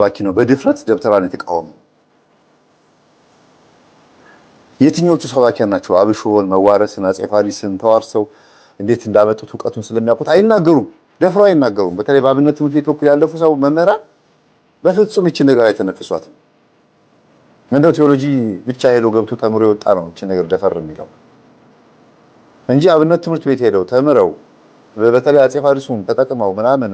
ባኪ ነው በድፍረት ደብተራን የተቃወሙ የትኞቹ ሰባኪያን ናቸው? አብሾን መዋረስን አፄ ፋሪስን ተዋርሰው እንዴት እንዳመጡት ዕውቀቱን ስለሚያውቁት አይናገሩም፣ ደፍረው አይናገሩም። በተለይ በአብነት ትምህርት ቤት በኩል ያለፉ ሰው መምህራን በፍጹም እቺ ነገር አይተነፍሷትም። እንደው ቴዎሎጂ ብቻ ሄዶ ገብቶ ተምሮ የወጣ ነው እቺ ነገር ደፈር የሚለው እንጂ አብነት ትምህርት ቤት ሄደው ተምረው በተለይ አፄ ፋሪሱን ተጠቅመው ምናምን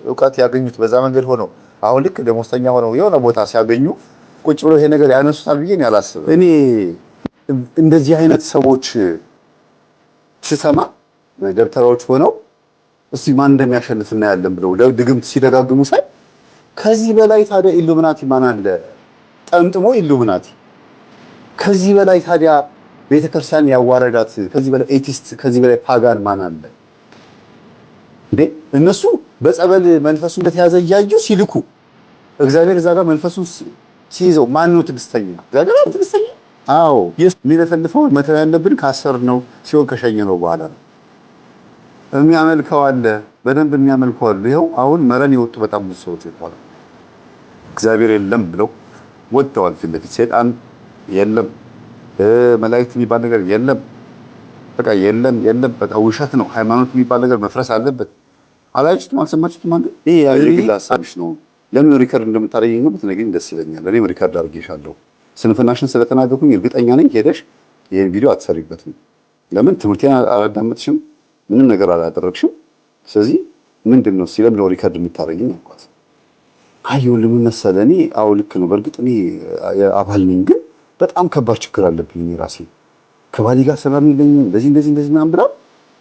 ዕውቀት ያገኙት በዛ መንገድ ሆነው አሁን ልክ ደሞዝተኛ ሆነው የሆነ ቦታ ሲያገኙ ቁጭ ብሎ ይሄ ነገር ያነሱታል ብዬ አላስብም። እኔ እንደዚህ አይነት ሰዎች ሲሰማ ደብተራዎች ሆነው እስቲ ማን እንደሚያሸንፍ እናያለን ብለው ድግምት ሲደጋግሙ ሳይ ከዚህ በላይ ታዲያ ኢሉሚናቲ ማን አለ? ጠምጥሞ ኢሉሚናቲ ከዚህ በላይ ታዲያ ቤተክርስቲያን ያዋረዳት ከዚህ በላይ ኤቲስት ከዚህ በላይ ፓጋን ማን አለ እንዴ? እነሱ በጸበል መንፈሱ እንደተያዘ እያዩ ሲልኩ እግዚአብሔር እዛ ጋር መንፈሱን ሲይዘው ማን ነው ትዕግስተኛ? እግዚአብሔር ነው ትዕግስተኛ? አዎ የሚለፈልፈው መተው ያለብን ካሰር ነው ሲሆን ከሸኘ ነው በኋላ ነው። የሚያመልከው አለ፣ በደንብ የሚያመልከው አለ። ይኸው አሁን መረን የወጡ በጣም ብዙ ሰዎች ይባላሉ። እግዚአብሔር የለም ብለው ወጥተዋል። ፊት ለፊት ሰይጣን የለም፣ መላእክት የሚባል ነገር የለም፣ በቃ የለም፣ በቃ ውሸት ነው። ሃይማኖት የሚባል ነገር መፍረስ አለበት። አላያችሁትም? አልሰማችሁትም? አንተ ይሄ የግል ሀሳብሽ ነው። ለምን ሪከርድ እንደምታደርጊኝ ነው ብትነግሪኝ ደስ ይለኛል። እኔም ሪከርድ አድርጌሻለሁ። ስንፍናሽን ስለተናገርኩኝ እርግጠኛ ነኝ ሄደሽ ይሄን ቪዲዮ አትሰሪበትም። ለምን ትምህርቴን አላዳመጥሽም? ምንም ነገር አላደረግሽም። ስለዚህ ምንድነው ሲለም ነው ሪከርድ የምታደርጊኝ አልኳት። አየሁ ለምን መሰለህ እኔ አዎ ልክ ነው በእርግጥ እኔ አባል ነኝ፣ ግን በጣም ከባድ ችግር አለብኝ እኔ ራሴ ከባሌ ጋር ሰላም የለኝም እንደዚህ ምናምን ብላ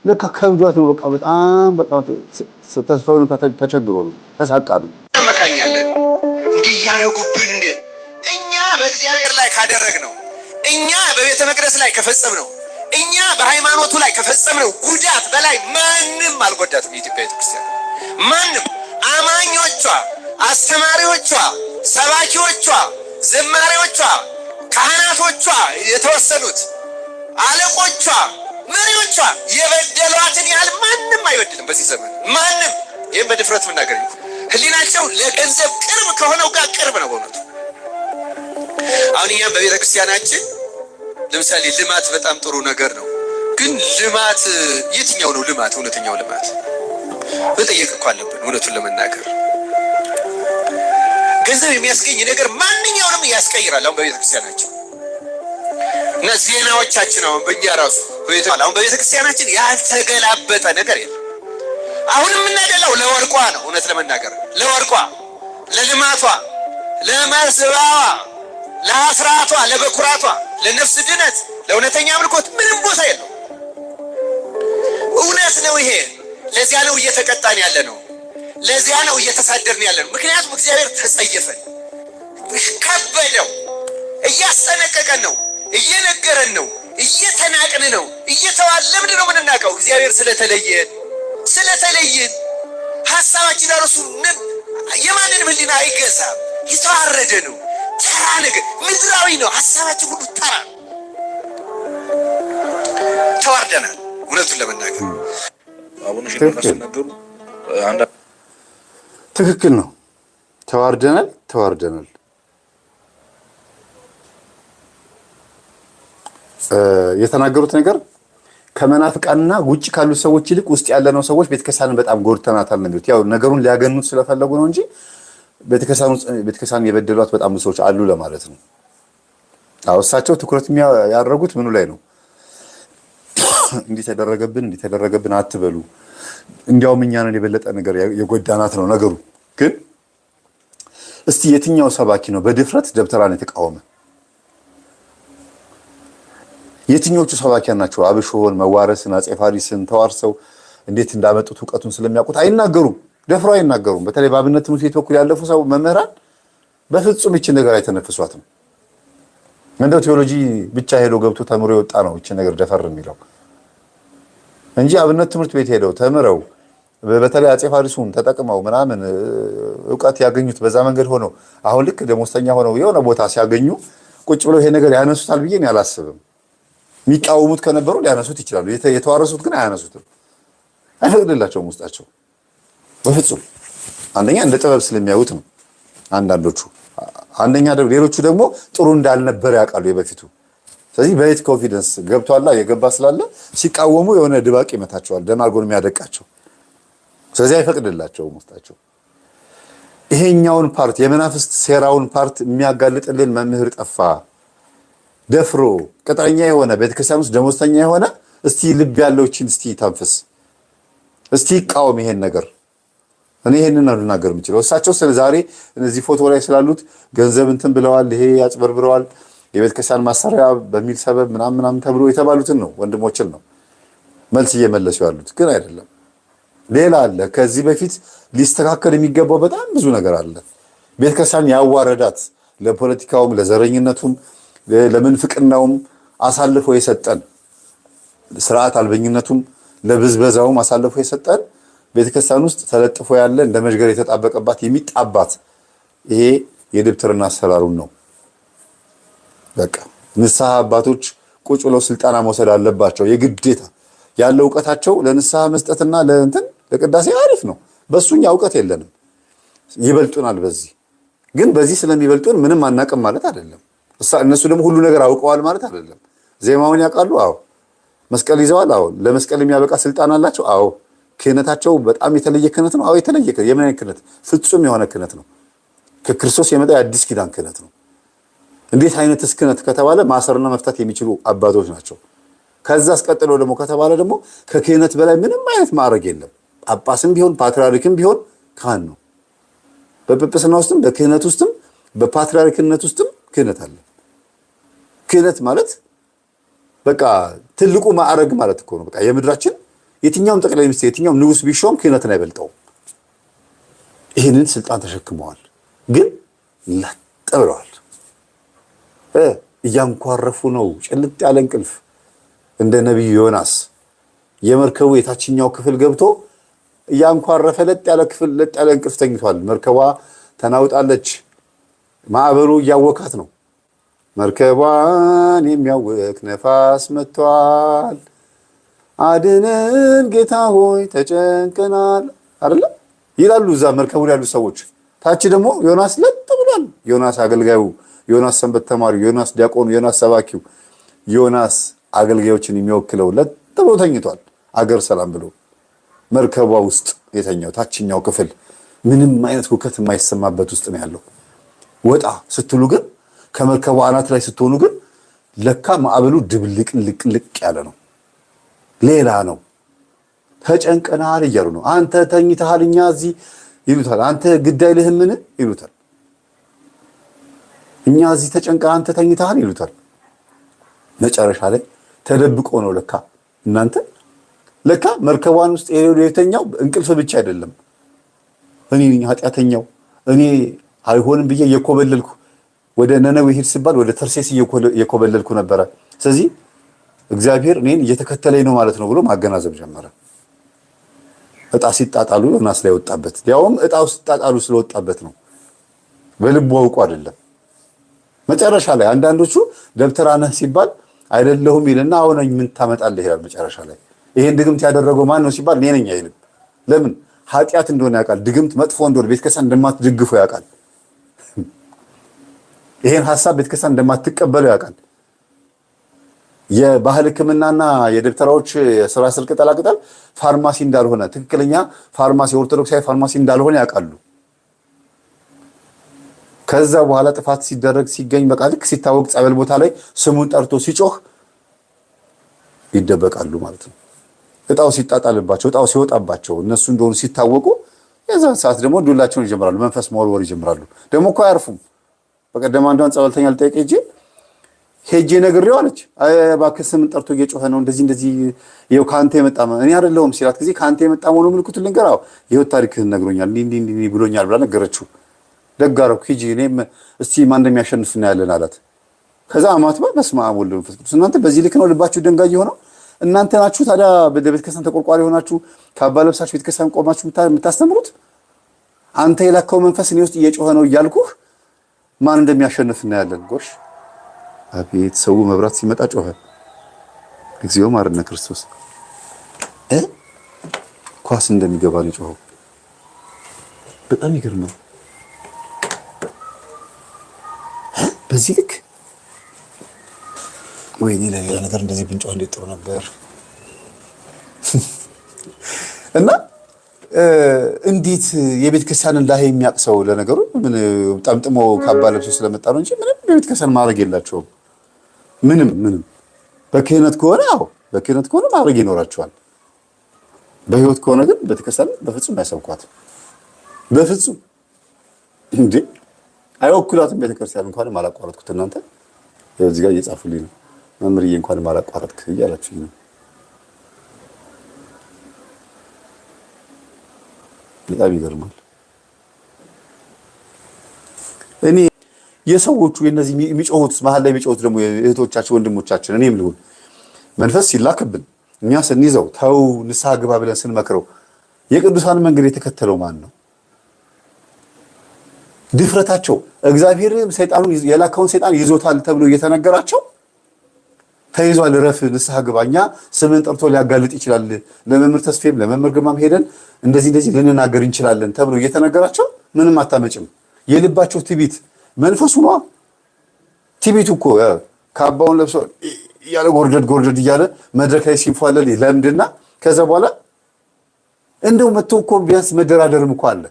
ለካ ከብዷት ነው በቃ በጣም ተስፋው ነው ተቸግሮ ነው ተሳቃ ነው ተመካኛለን እንዲህ ያረጉብን እኛ በእግዚአብሔር ላይ ካደረግነው እኛ በቤተ መቅደስ ላይ ከፈጸምነው እኛ በሃይማኖቱ ላይ ከፈጸምነው ጉዳት በላይ ማንም አልጎዳትም። የኢትዮጵያ ቤተክርስቲያን ማንም አማኞቿ፣ አስተማሪዎቿ፣ ሰባኪዎቿ፣ ዘማሪዎቿ፣ ካህናቶቿ የተወሰኑት አለቆቿ፣ መሪዎቿ የበደሏትን ያህል ማንም አይበድልም በዚህ ዘመን ማንም። ይህም በድፍረት መናገር ህሊናቸው ለገንዘብ ቅርብ ከሆነው ጋር ቅርብ ነው በእውነቱ። አሁን እኛም በቤተክርስቲያናችን ለምሳሌ ልማት በጣም ጥሩ ነገር ነው፣ ግን ልማት የትኛው ነው ልማት? እውነተኛው ልማት መጠየቅ እኮ አለብን። እውነቱን ለመናገር ገንዘብ የሚያስገኝ ነገር ማንኛውንም ያስቀይራል። አሁን በቤተክርስቲያናችን እና ዜናዎቻችን አሁን በእኛ ራሱ አሁን በቤተክርስቲያናችን ያልተገላበጠ ነገር የለም። አሁን የምናደላው ለወርቋ ነው። እውነት ለመናገር ለወርቋ፣ ለልማቷ፣ ለመስባዋ፣ ለአስራቷ፣ ለበኩራቷ፣ ለነፍስ ድነት፣ ለእውነተኛ አምልኮት ምንም ቦታ የለው። እውነት ነው ይሄ። ለዚያ ነው እየተቀጣን ያለ ነው። ለዚያ ነው እየተሳደርን ያለ ነው። ምክንያቱም እግዚአብሔር ተጸየፈን፣ ከበደው፣ እያስጠነቀቀን ነው፣ እየነገረን ነው፣ እየተናቅን ነው፣ እየተዋለምን ነው የምንናቀው። እግዚአብሔር ስለተለየን ሐሳባችን እርሱ የማንንም ህሊና አይገዛም። የተዋረደ ነው፣ ተራ ነገር ምድራዊ ነው። ሐሳባችን ሁሉ ተራ ነው። ተዋርደናል። እውነቱን ለመናገር አቡነ ሽኖዳ ነበሩ። ትክክል ነው። ተዋርደናል። የተናገሩት ነገር ከመናፍቃንና ውጭ ካሉት ሰዎች ይልቅ ውስጥ ያለነው ሰዎች ቤተክርስቲያንን በጣም ጎድተናታል ነው። ያው ነገሩን ሊያገኑት ስለፈለጉ ነው እንጂ ቤተክርስቲያን የበደሏት በጣም ብዙ ሰዎች አሉ ለማለት ነው። አዎ እሳቸው ትኩረት ያደረጉት ምኑ ላይ ነው? እንዲተደረገብን አትበሉ፣ እንዲያውም እኛንን የበለጠ ነገር የጎዳናት ነው ነገሩ። ግን እስቲ የትኛው ሰባኪ ነው በድፍረት ደብተራን የተቃወመ? የትኞቹ ሰባኪያን ናቸው አብሾን መዋረስን አፄ ፋሪስን ተዋርሰው እንዴት እንዳመጡት ዕውቀቱን ስለሚያውቁት አይናገሩም፣ ደፍረው አይናገሩም። በተለይ በአብነት ትምህርት ቤት በኩል ያለፉ ሰው መምህራን በፍጹም እቺ ነገር አይተነፍሷትም። እንደው ቴዎሎጂ ብቻ ሄዶ ገብቶ ተምሮ የወጣ ነው እቺ ነገር ደፈር የሚለው እንጂ አብነት ትምህርት ቤት ሄደው ተምረው በተለይ አፄ ፋሪሱን ተጠቅመው ምናምን ዕውቀት ያገኙት በዛ መንገድ ሆነው አሁን ልክ ደሞዝተኛ ሆነው የሆነ ቦታ ሲያገኙ ቁጭ ብለው ይሄ ነገር ያነሱታል ብዬ አላስብም። የሚቃወሙት ከነበሩ ሊያነሱት ይችላሉ። የተዋረሱት ግን አያነሱትም፣ አይፈቅድላቸውም ውስጣቸው በፍጹም። አንደኛ እንደ ጥበብ ስለሚያዩት ነው። አንዳንዶቹ አንደኛ ደግሞ ሌሎቹ ደግሞ ጥሩ እንዳልነበረ ያውቃሉ የበፊቱ። ስለዚህ በሌት ኮንፊደንስ ገብቷላ የገባ ስላለ ሲቃወሙ የሆነ ድባቅ ይመታቸዋል፣ ደማርጎን የሚያደቃቸው። ስለዚህ አይፈቅድላቸውም ውስጣቸው። ይሄኛውን ፓርት የመናፍስት ሴራውን ፓርት የሚያጋልጥልን መምህር ጠፋ። ደፍሮ ቅጥረኛ የሆነ ቤተክርስቲያን ውስጥ ደሞዝተኛ የሆነ እስቲ ልብ ያለውችን እስቲ ታንፍስ፣ እስቲ ቃወም ይሄን ነገር። እኔ ይሄንን ነው ልናገር የምችለው። እሳቸው ዛሬ እነዚህ ፎቶ ላይ ስላሉት ገንዘብ እንትን ብለዋል፣ ይሄ ያጭበርብረዋል፣ የቤተክርስቲያን ማሰሪያ በሚል ሰበብ ምናምን ተብሎ የተባሉትን ነው ወንድሞችን ነው መልስ እየመለሱ ያሉት። ግን አይደለም፣ ሌላ አለ። ከዚህ በፊት ሊስተካከል የሚገባው በጣም ብዙ ነገር አለ። ቤተክርስቲያን ያዋረዳት ለፖለቲካውም፣ ለዘረኝነቱም፣ ለምንፍቅናውም አሳልፎ የሰጠን ስርዓት አልበኝነቱም ለብዝበዛውም አሳልፎ የሰጠን ቤተክርስቲያን ውስጥ ተለጥፎ ያለ እንደ መዥገር የተጣበቀባት የሚጣባት ይሄ የድብትርና አሰራሩን ነው። በቃ ንስሐ አባቶች ቁጭ ብለው ስልጣና መውሰድ አለባቸው የግዴታ። ያለው ዕውቀታቸው ለንስሐ መስጠትና ለእንትን ለቅዳሴ አሪፍ ነው። በሱኛ ዕውቀት የለንም፣ ይበልጡናል። ግን በዚህ ስለሚበልጡን ምንም አናቅም ማለት አይደለም። እነሱ ደግሞ ሁሉ ነገር አውቀዋል ማለት አይደለም። ዜማውን ያውቃሉ፣ አዎ። መስቀል ይዘዋል፣ አዎ። ለመስቀል የሚያበቃ ስልጣን አላቸው፣ አዎ። ክህነታቸው በጣም የተለየ ክህነት ነው፣ አዎ። የተለየ ክህነት። የምን አይነት ክህነት? ፍጹም የሆነ ክህነት ነው። ከክርስቶስ የመጣ የአዲስ ኪዳን ክህነት ነው። እንዴት አይነት ክህነት ከተባለ ማሰርና መፍታት የሚችሉ አባቶች ናቸው። ከዛ አስቀጥሎ ደግሞ ከተባለ ደግሞ ከክህነት በላይ ምንም አይነት ማዕረግ የለም። ጳጳስም ቢሆን ፓትርያርክም ቢሆን ካህን ነው። በጵጵስና ውስጥም በክህነት ውስጥም በፓትርያርክነት ውስጥም ክህነት አለ። ክህነት ማለት በቃ ትልቁ ማዕረግ ማለት እኮ ነው። በቃ የምድራችን የትኛውም ጠቅላይ ሚኒስትር የትኛውም ንጉስ ቢሾም ክህነትን አይበልጠውም። ይህንን ስልጣን ተሸክመዋል፣ ግን ለጥ ብለዋል። እያንኳረፉ ነው። ጭልጥ ያለ እንቅልፍ እንደ ነቢዩ ዮናስ የመርከቡ የታችኛው ክፍል ገብቶ እያንኳረፈ ለጥ ያለ እንቅልፍ ተኝቷል። መርከቧ ተናውጣለች። ማዕበሉ እያወካት ነው። መርከቧን የሚያውክ ነፋስ መጥቷል፣ አድነን ጌታ ሆይ ተጨንቀናል አይደለ ይላሉ እዛ መርከቡ ያሉ ሰዎች። ታች ደግሞ ዮናስ ለጥ ብሏል። ዮናስ አገልጋዩ፣ ዮናስ ሰንበት ተማሪው፣ ዮናስ ዲያቆኑ፣ ዮናስ ሰባኪው፣ ዮናስ አገልጋዮችን የሚወክለው ለጥ ብሎ ተኝቷል። አገር ሰላም ብሎ መርከቧ ውስጥ የተኛው ታችኛው ክፍል ምንም አይነት ሁከት የማይሰማበት ውስጥ ነው ያለው። ወጣ ስትሉ ግን ከመርከቧ አናት ላይ ስትሆኑ ግን ለካ ማዕበሉ ድብልቅልቅ ያለ ነው፣ ሌላ ነው። ተጨንቀናል እያሉ ነው። አንተ ተኝተሃል እኛ እዚህ ይሉታል። አንተ ግዳይ ልህምን ይሉታል። እኛ እዚህ ተጨንቀን አንተ ተኝተሃል ይሉታል። መጨረሻ ላይ ተደብቆ ነው ለካ እናንተ ለካ መርከቧን ውስጥ የተኛው እንቅልፍ ብቻ አይደለም። እኔ ኃጢአተኛው እኔ አይሆንም ብዬ እየኮበለልኩ ወደ ነነዌ ሄድ ሲባል ወደ ተርሴስ እየኮበለልኩ ነበረ። ስለዚህ እግዚአብሔር እኔን እየተከተለኝ ነው ማለት ነው ብሎ ማገናዘብ ጀመረ። እጣ ሲጣጣሉ ዮናስ ላይ ወጣበት። ያውም እጣው ሲጣጣሉ ስለወጣበት ነው፣ በልቡ አውቆ አይደለም። መጨረሻ ላይ አንዳንዶቹ ደብተራ ነህ ሲባል አይደለሁም ይልና አሁን ምን ታመጣለህ ይላል። መጨረሻ ላይ ይሄን ድግምት ያደረገው ማን ነው ሲባል እኔ ነኝ አይልም። ለምን? ኃጢአት እንደሆነ ያውቃል። ድግምት መጥፎ እንደሆነ ቤተክርስቲያን እንደማትደግፉ ያውቃል። ይሄን ሐሳብ ቤተክርስቲያን እንደማትቀበለው ያውቃል። የባህል ሕክምናና የደብተራዎች የሥራ ስር ቅጠላቅጠል ፋርማሲ እንዳልሆነ፣ ትክክለኛ ፋርማሲ ኦርቶዶክሳዊ ፋርማሲ እንዳልሆነ ያውቃሉ። ከዛ በኋላ ጥፋት ሲደረግ ሲገኝ በቃ ልክ ሲታወቅ ጸበል ቦታ ላይ ስሙን ጠርቶ ሲጮህ ይደበቃሉ ማለት ነው። እጣው ሲጣጣልባቸው እጣው ሲወጣባቸው እነሱ እንደሆኑ ሲታወቁ የዛን ሰዓት ደግሞ ዱላቸውን ይጀምራሉ፣ መንፈስ መወርወር ይጀምራሉ። ደግሞ እኮ አያርፉም። በቀደም አንዷን ጸበልተኛ ልጠይቅ ሄጄ ነግሬው አለች። እባክህ ስምን ጠርቶ እየጮኸ ነው እንደዚህ ይኸው ከአንተ የመጣ እኔ አይደለሁም ሲላት ጊዜ ከአንተ የመጣ መሆኑ ምልክቱን ልንገራው ይኸው ታሪክህን ነግሮኛል እንዲህ ብሎኛል ብላ ነገረችው። ደግ አደረኩ ሂጂ እኔም እስቲ ማን እንደሚያሸንፍ እናያለን አላት። ከዛ አማትባ በስመ አብ ወወልድ ወመንፈስ ቅዱስ እናንተ በዚህ ልክ ነው ልባችሁ ደንጋይ የሆነው? እናንተ ናችሁ ታዲያ በቤተክርስቲያን ተቆርቋሪ ሆናችሁ ካባ ለብሳችሁ ቤተክርስቲያን ቆማችሁ የምታስተምሩት? አንተ የላከው መንፈስ እኔ ውስጥ እየጮኸ ነው እያልኩህ ማን እንደሚያሸንፍ እናያለን። ጎሽ አቤት ሰው መብራት ሲመጣ ጮኸ። እግዚኦ ማረነ ክርስቶስ ኳስ እንደሚገባ ነው ጮኸው። በጣም ይገርም ነው። በዚህ ልክ ወይኔ ለሌላ ነገር እንደዚህ ብንጮህ እንዴት ጥሩ ነበር። እና እንዴት የቤተ ክርስቲያንን ላይ የሚያቅሰው ለነገሩ ምን ጠምጥሞ ካባ ለብሶ ስለመጣ ነው እንጂ ምንም የቤተ ክርስቲያን ማድረግ የላቸውም። ምንም በክህነት ከሆነ በክህነት ከሆነ ማድረግ ይኖራቸዋል። በህይወት ከሆነ ግን ቤተ ክርስቲያን በፍጹም አይሰብኳትም። በፍጹም እንዴ አይወክሏትም። ቤተ ክርስቲያን እንኳን ማላቋረጥኩት እናንተ እዚህ ጋር እየጻፉልኝ ነው። መምህርዬ እንኳን ማላቋረጥክ እያላችሁኝ ነው። በጣም ይገርማል። እኔ የሰዎቹ የነዚህ የሚጮሁት መሀል ላይ የሚጮሁት ደግሞ እህቶቻችን ወንድሞቻችን እኔም ልሁን መንፈስ ሲላክብን እኛ ስንይዘው ተው ንስሐ ግባ ብለን ስንመክረው የቅዱሳን መንገድ የተከተለው ማን ነው? ድፍረታቸው እግዚአብሔር ሰይጣኑን የላከውን ሰይጣን ይዞታል ተብሎ እየተነገራቸው ተይዟል፣ ረፍ ንስሐ ግባ፣ እኛ ስምን ጠርቶ ሊያጋልጥ ይችላል፣ ለመምህር ተስፌም ለመምህር ግርማም ሄደን እንደዚህ ልንናገር እንችላለን ተብሎ እየተነገራቸው ምንም አታመጭም። የልባቸው ትቢት መንፈሱ ነው። ትቢቱ እኮ ካባውን ለብሶ እያለ ጎርደድ እያለ መድረክ ላይ ሲንፏለል ለምድና ከዛ በኋላ እንደው መጥቶ እኮ ቢያንስ መደራደርም እኮ አለ።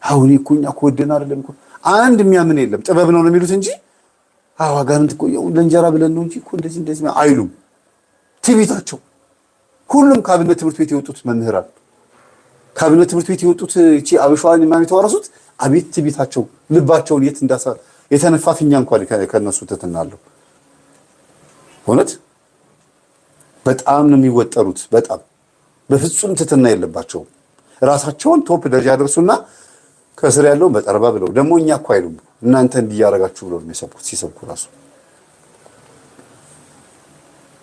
አሁን እኮ እኛ እኮ ወደን አይደለም እኮ አንድ የሚያምን የለም። ጥበብ ነው የሚሉት እንጂ አጋንንት እኮ ለእንጀራ ብለን ነው እንጂ እኮ እንደዚህ አይሉም። ትቢታቸው ሁሉም ከአብነት ትምህርት ቤት የወጡት መምህራን ከአብነት ትምህርት ቤት የወጡት እቺ አበሻዋን ማን የተዋረሱት አቤት ትቢታቸው ልባቸውን የት እንዳሳ የተነፋፊኛ እንኳን ከነሱ ተተናለው። እውነት በጣም ነው የሚወጠሩት። በጣም በፍጹም ትትና የለባቸውም። ራሳቸውን ቶፕ ደረጃ ያደርሱና ከስር ያለው በጠርባ ብለው ደግሞ እኛ እኮ አይሉም እናንተ እንዲያረጋችሁ ብለው የሚሰብኩት ሲሰብኩ ራሱ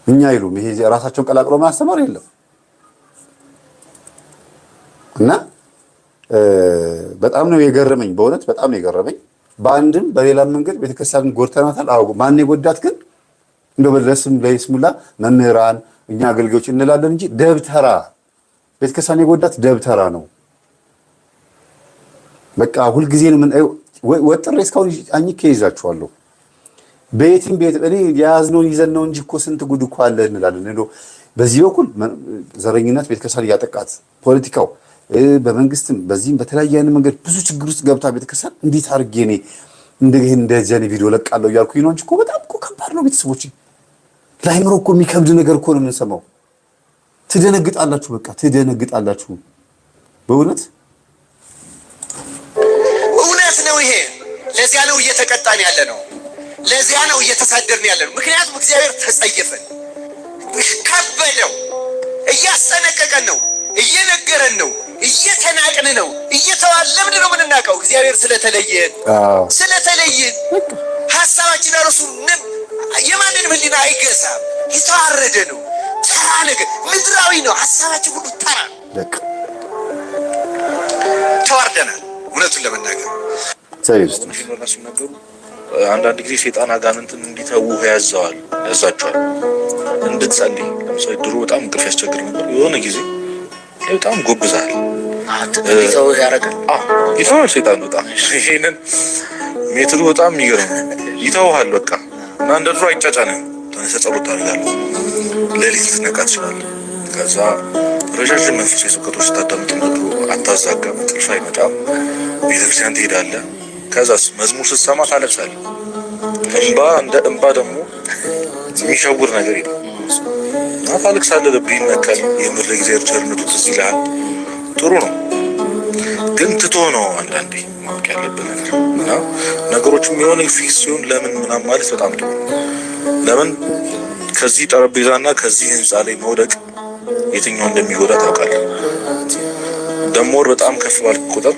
እኛ አይሉም። ይሄ ራሳቸውን ቀላቅሎ ማስተማር የለም። እና በጣም ነው የገረመኝ፣ በእውነት በጣም ነው የገረመኝ። በአንድም በሌላም መንገድ ቤተክርስቲያንን ጎድተናታል። አዎ ማን የጎዳት ግን እንደው ለይስሙላ መምህራን እኛ አገልጋዮች እንላለን እንጂ ደብተራ ቤተክርስቲያን የጎዳት ደብተራ ነው። በቃ ሁልጊዜ ምን ወጥሬ እስካሁን አኝኬ ይዛችኋለሁ። በየትም ቤት እኔ የያዝነውን ይዘን ነው እንጂ እኮ ስንት ጉድ እኮ አለ እንላለን። እንደው በዚህ በኩል ዘረኝነት ቤተክርስቲያን እያጠቃት ፖለቲካው በመንግስትም በዚህም በተለያየ አይነት መንገድ ብዙ ችግር ውስጥ ገብታ ቤተክርስቲያን እንዴት አድርጌ እኔ እንደዚህ አይነት ቪዲዮ ለቃለሁ እያልኩኝ ነው እንጂ እኮ በጣም እኮ ከባድ ነው ቤተሰቦች። ለአይምሮ እኮ የሚከብድ ነገር እኮ ነው የምንሰማው። ትደነግጣላችሁ፣ በቃ ትደነግጣላችሁ በእውነት ነው ይሄ። ለዚያ ነው እየተቀጣን ያለ ነው። ለዚያ ነው እየተሳደርን ያለ ነው። ምክንያቱም እግዚአብሔር ተጸየፈን፣ ከበደው፣ እያስጠነቀቀን ነው፣ እየነገረን ነው፣ እየተናቅን ነው፣ እየተዋለምን ነው የምንናቀው። እግዚአብሔር ስለተለየን ሀሳባችን እርሱ የማንንም ሕሊና አይገዛም። የተዋረደ ነው፣ ተራ ነገር ምድራዊ ነው። ሀሳባችን ሁሉ ተራ ተዋርደናል። እውነቱን ለመናገር ሲናገሩ አንዳንድ ጊዜ ሴጣን አጋንንትን እንዲተዉ ያዛቸዋል እንድትጸልይ። ለምሳሌ ድሮ በጣም እንቅልፍ ያስቸግር ነበር። የሆነ ጊዜ በጣም ጎብዛል ይተዋል ሴጣን። በጣም ይሄንን ሜትሩ በጣም የሚገርም ይተውሃል በቃ። እና እንደ ድሮ አይጫጫንም። ተነሰ ጸሎት ታደርጋለህ፣ ሌሊት ልትነቃ ትችላለህ። ከዛ ረዣዥም መንፈሳዊ ስብከቶች ስታዳምጥ እንደ ድሮ አታዛጋም፣ እንቅልፍ አይመጣም። ቤተክርስቲያን ትሄዳለህ። ከዛስ መዝሙር ስትሰማ ታለቅሳለህ። እንደ እንባ ደግሞ የሚሸውር ነገር የለም እና ታለቅሳለህ። ልብህ ይነካል። የምር ለእግዚአብሔር ቸርነቱ ትዝ ይልሃል። ጥሩ ነው፣ ግን ትቶ ነው አንዳንዴ ማወቅ ያለብን ነገር እና ነገሮችም የሆነ ፊክስ ሲሆን ለምን ምናምን ማለት በጣም ጥሩ ነው። ለምን ከዚህ ጠረጴዛና ከዚህ ህንፃ ላይ መውደቅ የትኛው እንደሚጎዳ ታውቃለህ። ደግሞ በጣም ከፍ ባልክ ቁጥር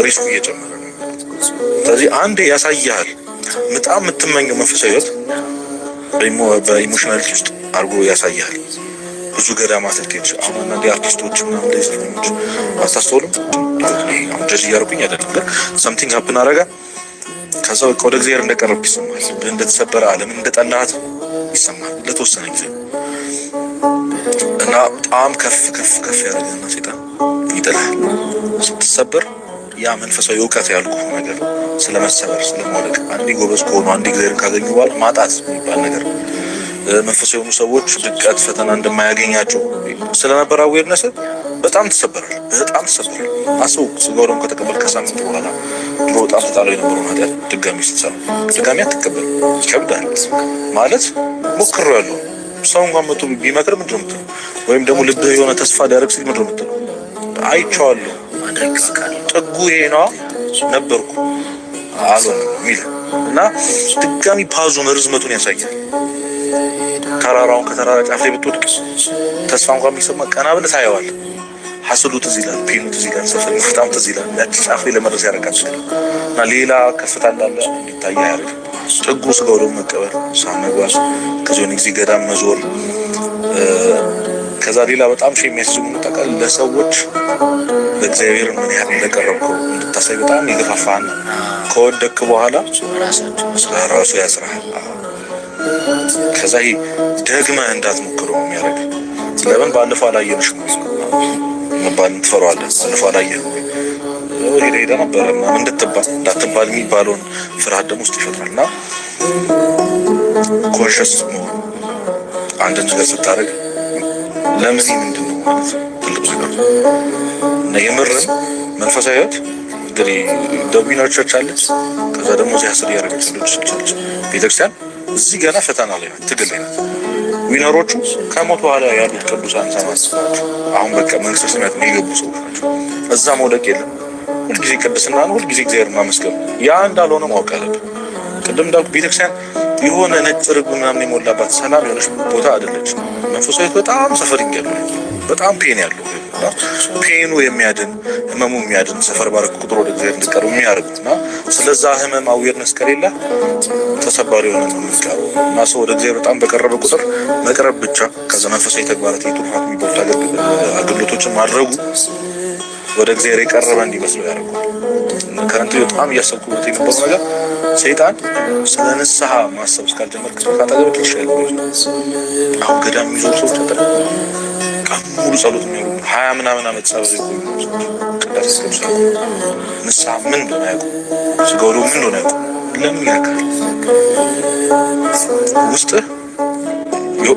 ሪስኩ እየጨመረ ነው። ስለዚህ አንዴ ያሳያል። በጣም የምትመኘው መንፈሳዊ ህይወት በኢሞሽናሊቲ ውስጥ አድርጎ ያሳያል። ብዙ ገዳማት ልትሄድ አሁን አንዳንዴ አርቲስቶች ምናምን ላይ ዘፈኞች አታስተውሉም? አሁን ጀጅ እያደረኩኝ አይደለም፣ ግን ሰምቲንግ ሀፕን አደረገ። ከዛ በቃ ወደ እግዚአብሔር እንደቀረብክ ይሰማል። እንደተሰበረ ዓለምን እንደጠላሃት ይሰማል ለተወሰነ ጊዜ እና በጣም ከፍ ያደረገና ሴጣን ይጥላል። ስትሰበር ያ መንፈሳዊ እውቀት ያልኩ ነገር ስለመሰበር ስለመውደቅ አንዴ ጎበዝ ከሆኑ አንዴ እግዚአብሔርን ካገኙ በኋላ ማጣት የሚባል ነገር መንፈሳዊ የሆኑ ሰዎች ድቀት ፈተና እንደማያገኛቸው ስለነበር አዌርነስ በጣም ተሰበራል። አስቡ ስጋው ደግሞ ከተቀበል ከሳምንት በኋላ ድሮ በጣም ተጣለው የነበረውን ኃጢአት ድጋሚ ስትሰራ ድጋሚ አትቀበል ይከብዳል ማለት ሞክሬው ያለው ሰው እንኳን መቶ ቢመክር ምንድን ነው የምትለው? ወይም ደግሞ ልብህ የሆነ ተስፋ ሊያደርግ ሲል ምንድን ነው የምትለው? አይቼዋለሁ ጥጉ ይሄ ነዋ ነበርኩ አልሆነም የሚል እና ድጋሚ ፓዙን ርዝመቱን ያሳያል። ተራራውን ከተራራ ጫፍ ላይ ብትወድቅ ተስፋ እንኳን የሚሰማ ቀና ብለህ ታየዋለህ። ሐስሉ ትዝ ይላል፣ ፔኑ ትዝ ይላል፣ ሰፈሩ በጣም ትዝ ይላል። ያቺ ጫፍ ላይ ለመድረስ ያደርጋል እና ሌላ ከፍታ እንዳለ እንዲታይ ያደርጋል። ጥጉ ስጋው ደግሞ መቀበል ሳመጓዝ ከዚህ ጊዜ ገዳም መዞር ከዛ ሌላ በጣም የሚያስይዙ ጠቃል ለሰዎች ለእግዚአብሔር ምን ያህል እንደቀረብከው እንድታሳይ በጣም ይገፋፋል። ከወደክ በኋላ ራሱ ያስራል። ከዛ ደግመህ እንዳትሞክረው የሚያደርግ ለምን ባለፈው አላየንሽ መባል ትፈራዋለህ። ባለፈው አላየህ ሄደ ነበረ ምናምን እንዳትባል የሚባለውን ፍርሃት ደግሞ ውስጥ ይፈጥራልና ኮንሽስ መሆን አንድ ነገር ስታደርግ ለምን ምንድን ነው ማለት ትልቅ ነገር እና የምርን መንፈሳዊ ህይወት እንግዲህ ደቡቢና ቸርች አለች። ከዛ ደግሞ እዚህ አስር ያደረገች ልጅ ቤተክርስቲያን እዚህ ገና ፈተና ላይ ናት፣ ትግል ላይ ናት። ዊነሮቹ ከሞት በኋላ ያሉት ቅዱሳን ሰማዕታት ናቸው። አሁን በቃ መንግስተ ሰማያት የገቡ ሰዎች ናቸው። እዛ መውደቅ የለም። ሁልጊዜ ቅድስና ነው፣ ሁልጊዜ እግዚአብሔርን ማመስገን። ያ እንዳልሆነ ማወቅ አለብን። ቅድም እንዳልኩ ቤተክርስቲያን የሆነ ነጭ ርግብ ምናምን የሞላባት ሰላም የሆነች ቦታ አይደለች። መንፈሳዊት በጣም ሰፈሪንግ ያለው በጣም ፔን ያለው ፔኑ የሚያድን ህመሙ የሚያድን ሰፈር ባረክ ቁጥር ወደ እግዚአብሔር እንድትቀርቡ የሚያደርጉና ስለዛ ህመም አዌርነስ ከሌለ ተሰባሪ የሆነ ነው የምንቀረው እና ሰው ወደ እግዚአብሔር በጣም በቀረበ ቁጥር መቅረብ ብቻ ከዛ መንፈሳዊ ተግባራት የቱፋት የሚባሉ አገልግሎቶችን ማድረጉ ወደ እግዚአብሔር የቀረበ እንዲመስለው ያደርጋል። ከረንት በጣም እያሰብኩበት የነበረው ነገር ሰይጣን ስለ ንስሐ ማሰብ እስካልጀመርክ ካጠገብ ድርሻ ያለው አሁን ገዳም የሚዞሩ ሰዎች ሙሉ ጸሎት የሚያሉ 20 ምናምን ዓመት ጸሎት ይቆዩ ቅዳሴ ስገብሳ ንስሐ ምን እንደሆነ ያውቁ ስጋው ምን እንደሆነ ያውቁ ለምን ያካል ውስጥ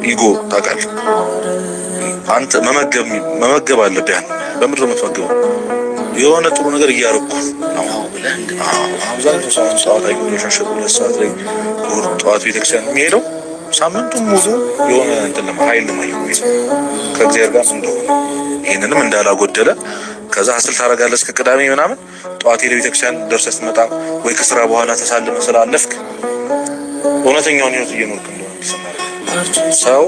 ኢጎ ታውቃለህ። አንተ መመገብ አለብህ። በምድር ነው የምትመገበው። የሆነ ጥሩ ነገር እያደረኩ ነው አብዛኛው ሰው ጠዋት አይቆየሽ ሁለት ሰዓት ላይ ጠዋት ቤተክርስቲያን የሚሄደው ሳምንቱን ሙሉ የሆነ እንትን ኃይል ለማግኘት ከእግዚአብሔር ጋር እንደሆነ ይሄንንም እንዳላጎደለ ከዛ ሐስል ታረጋለህ እስከ ቅዳሜ ምናምን ጠዋት ሄደ ቤተክርስቲያን ደርሰህ ስትመጣ ወይ ከስራ በኋላ ተሳልመህ ስላለፍክ እውነተኛውን ህይወት እየኖርክ እንደሆነ ይሰማል። ሰው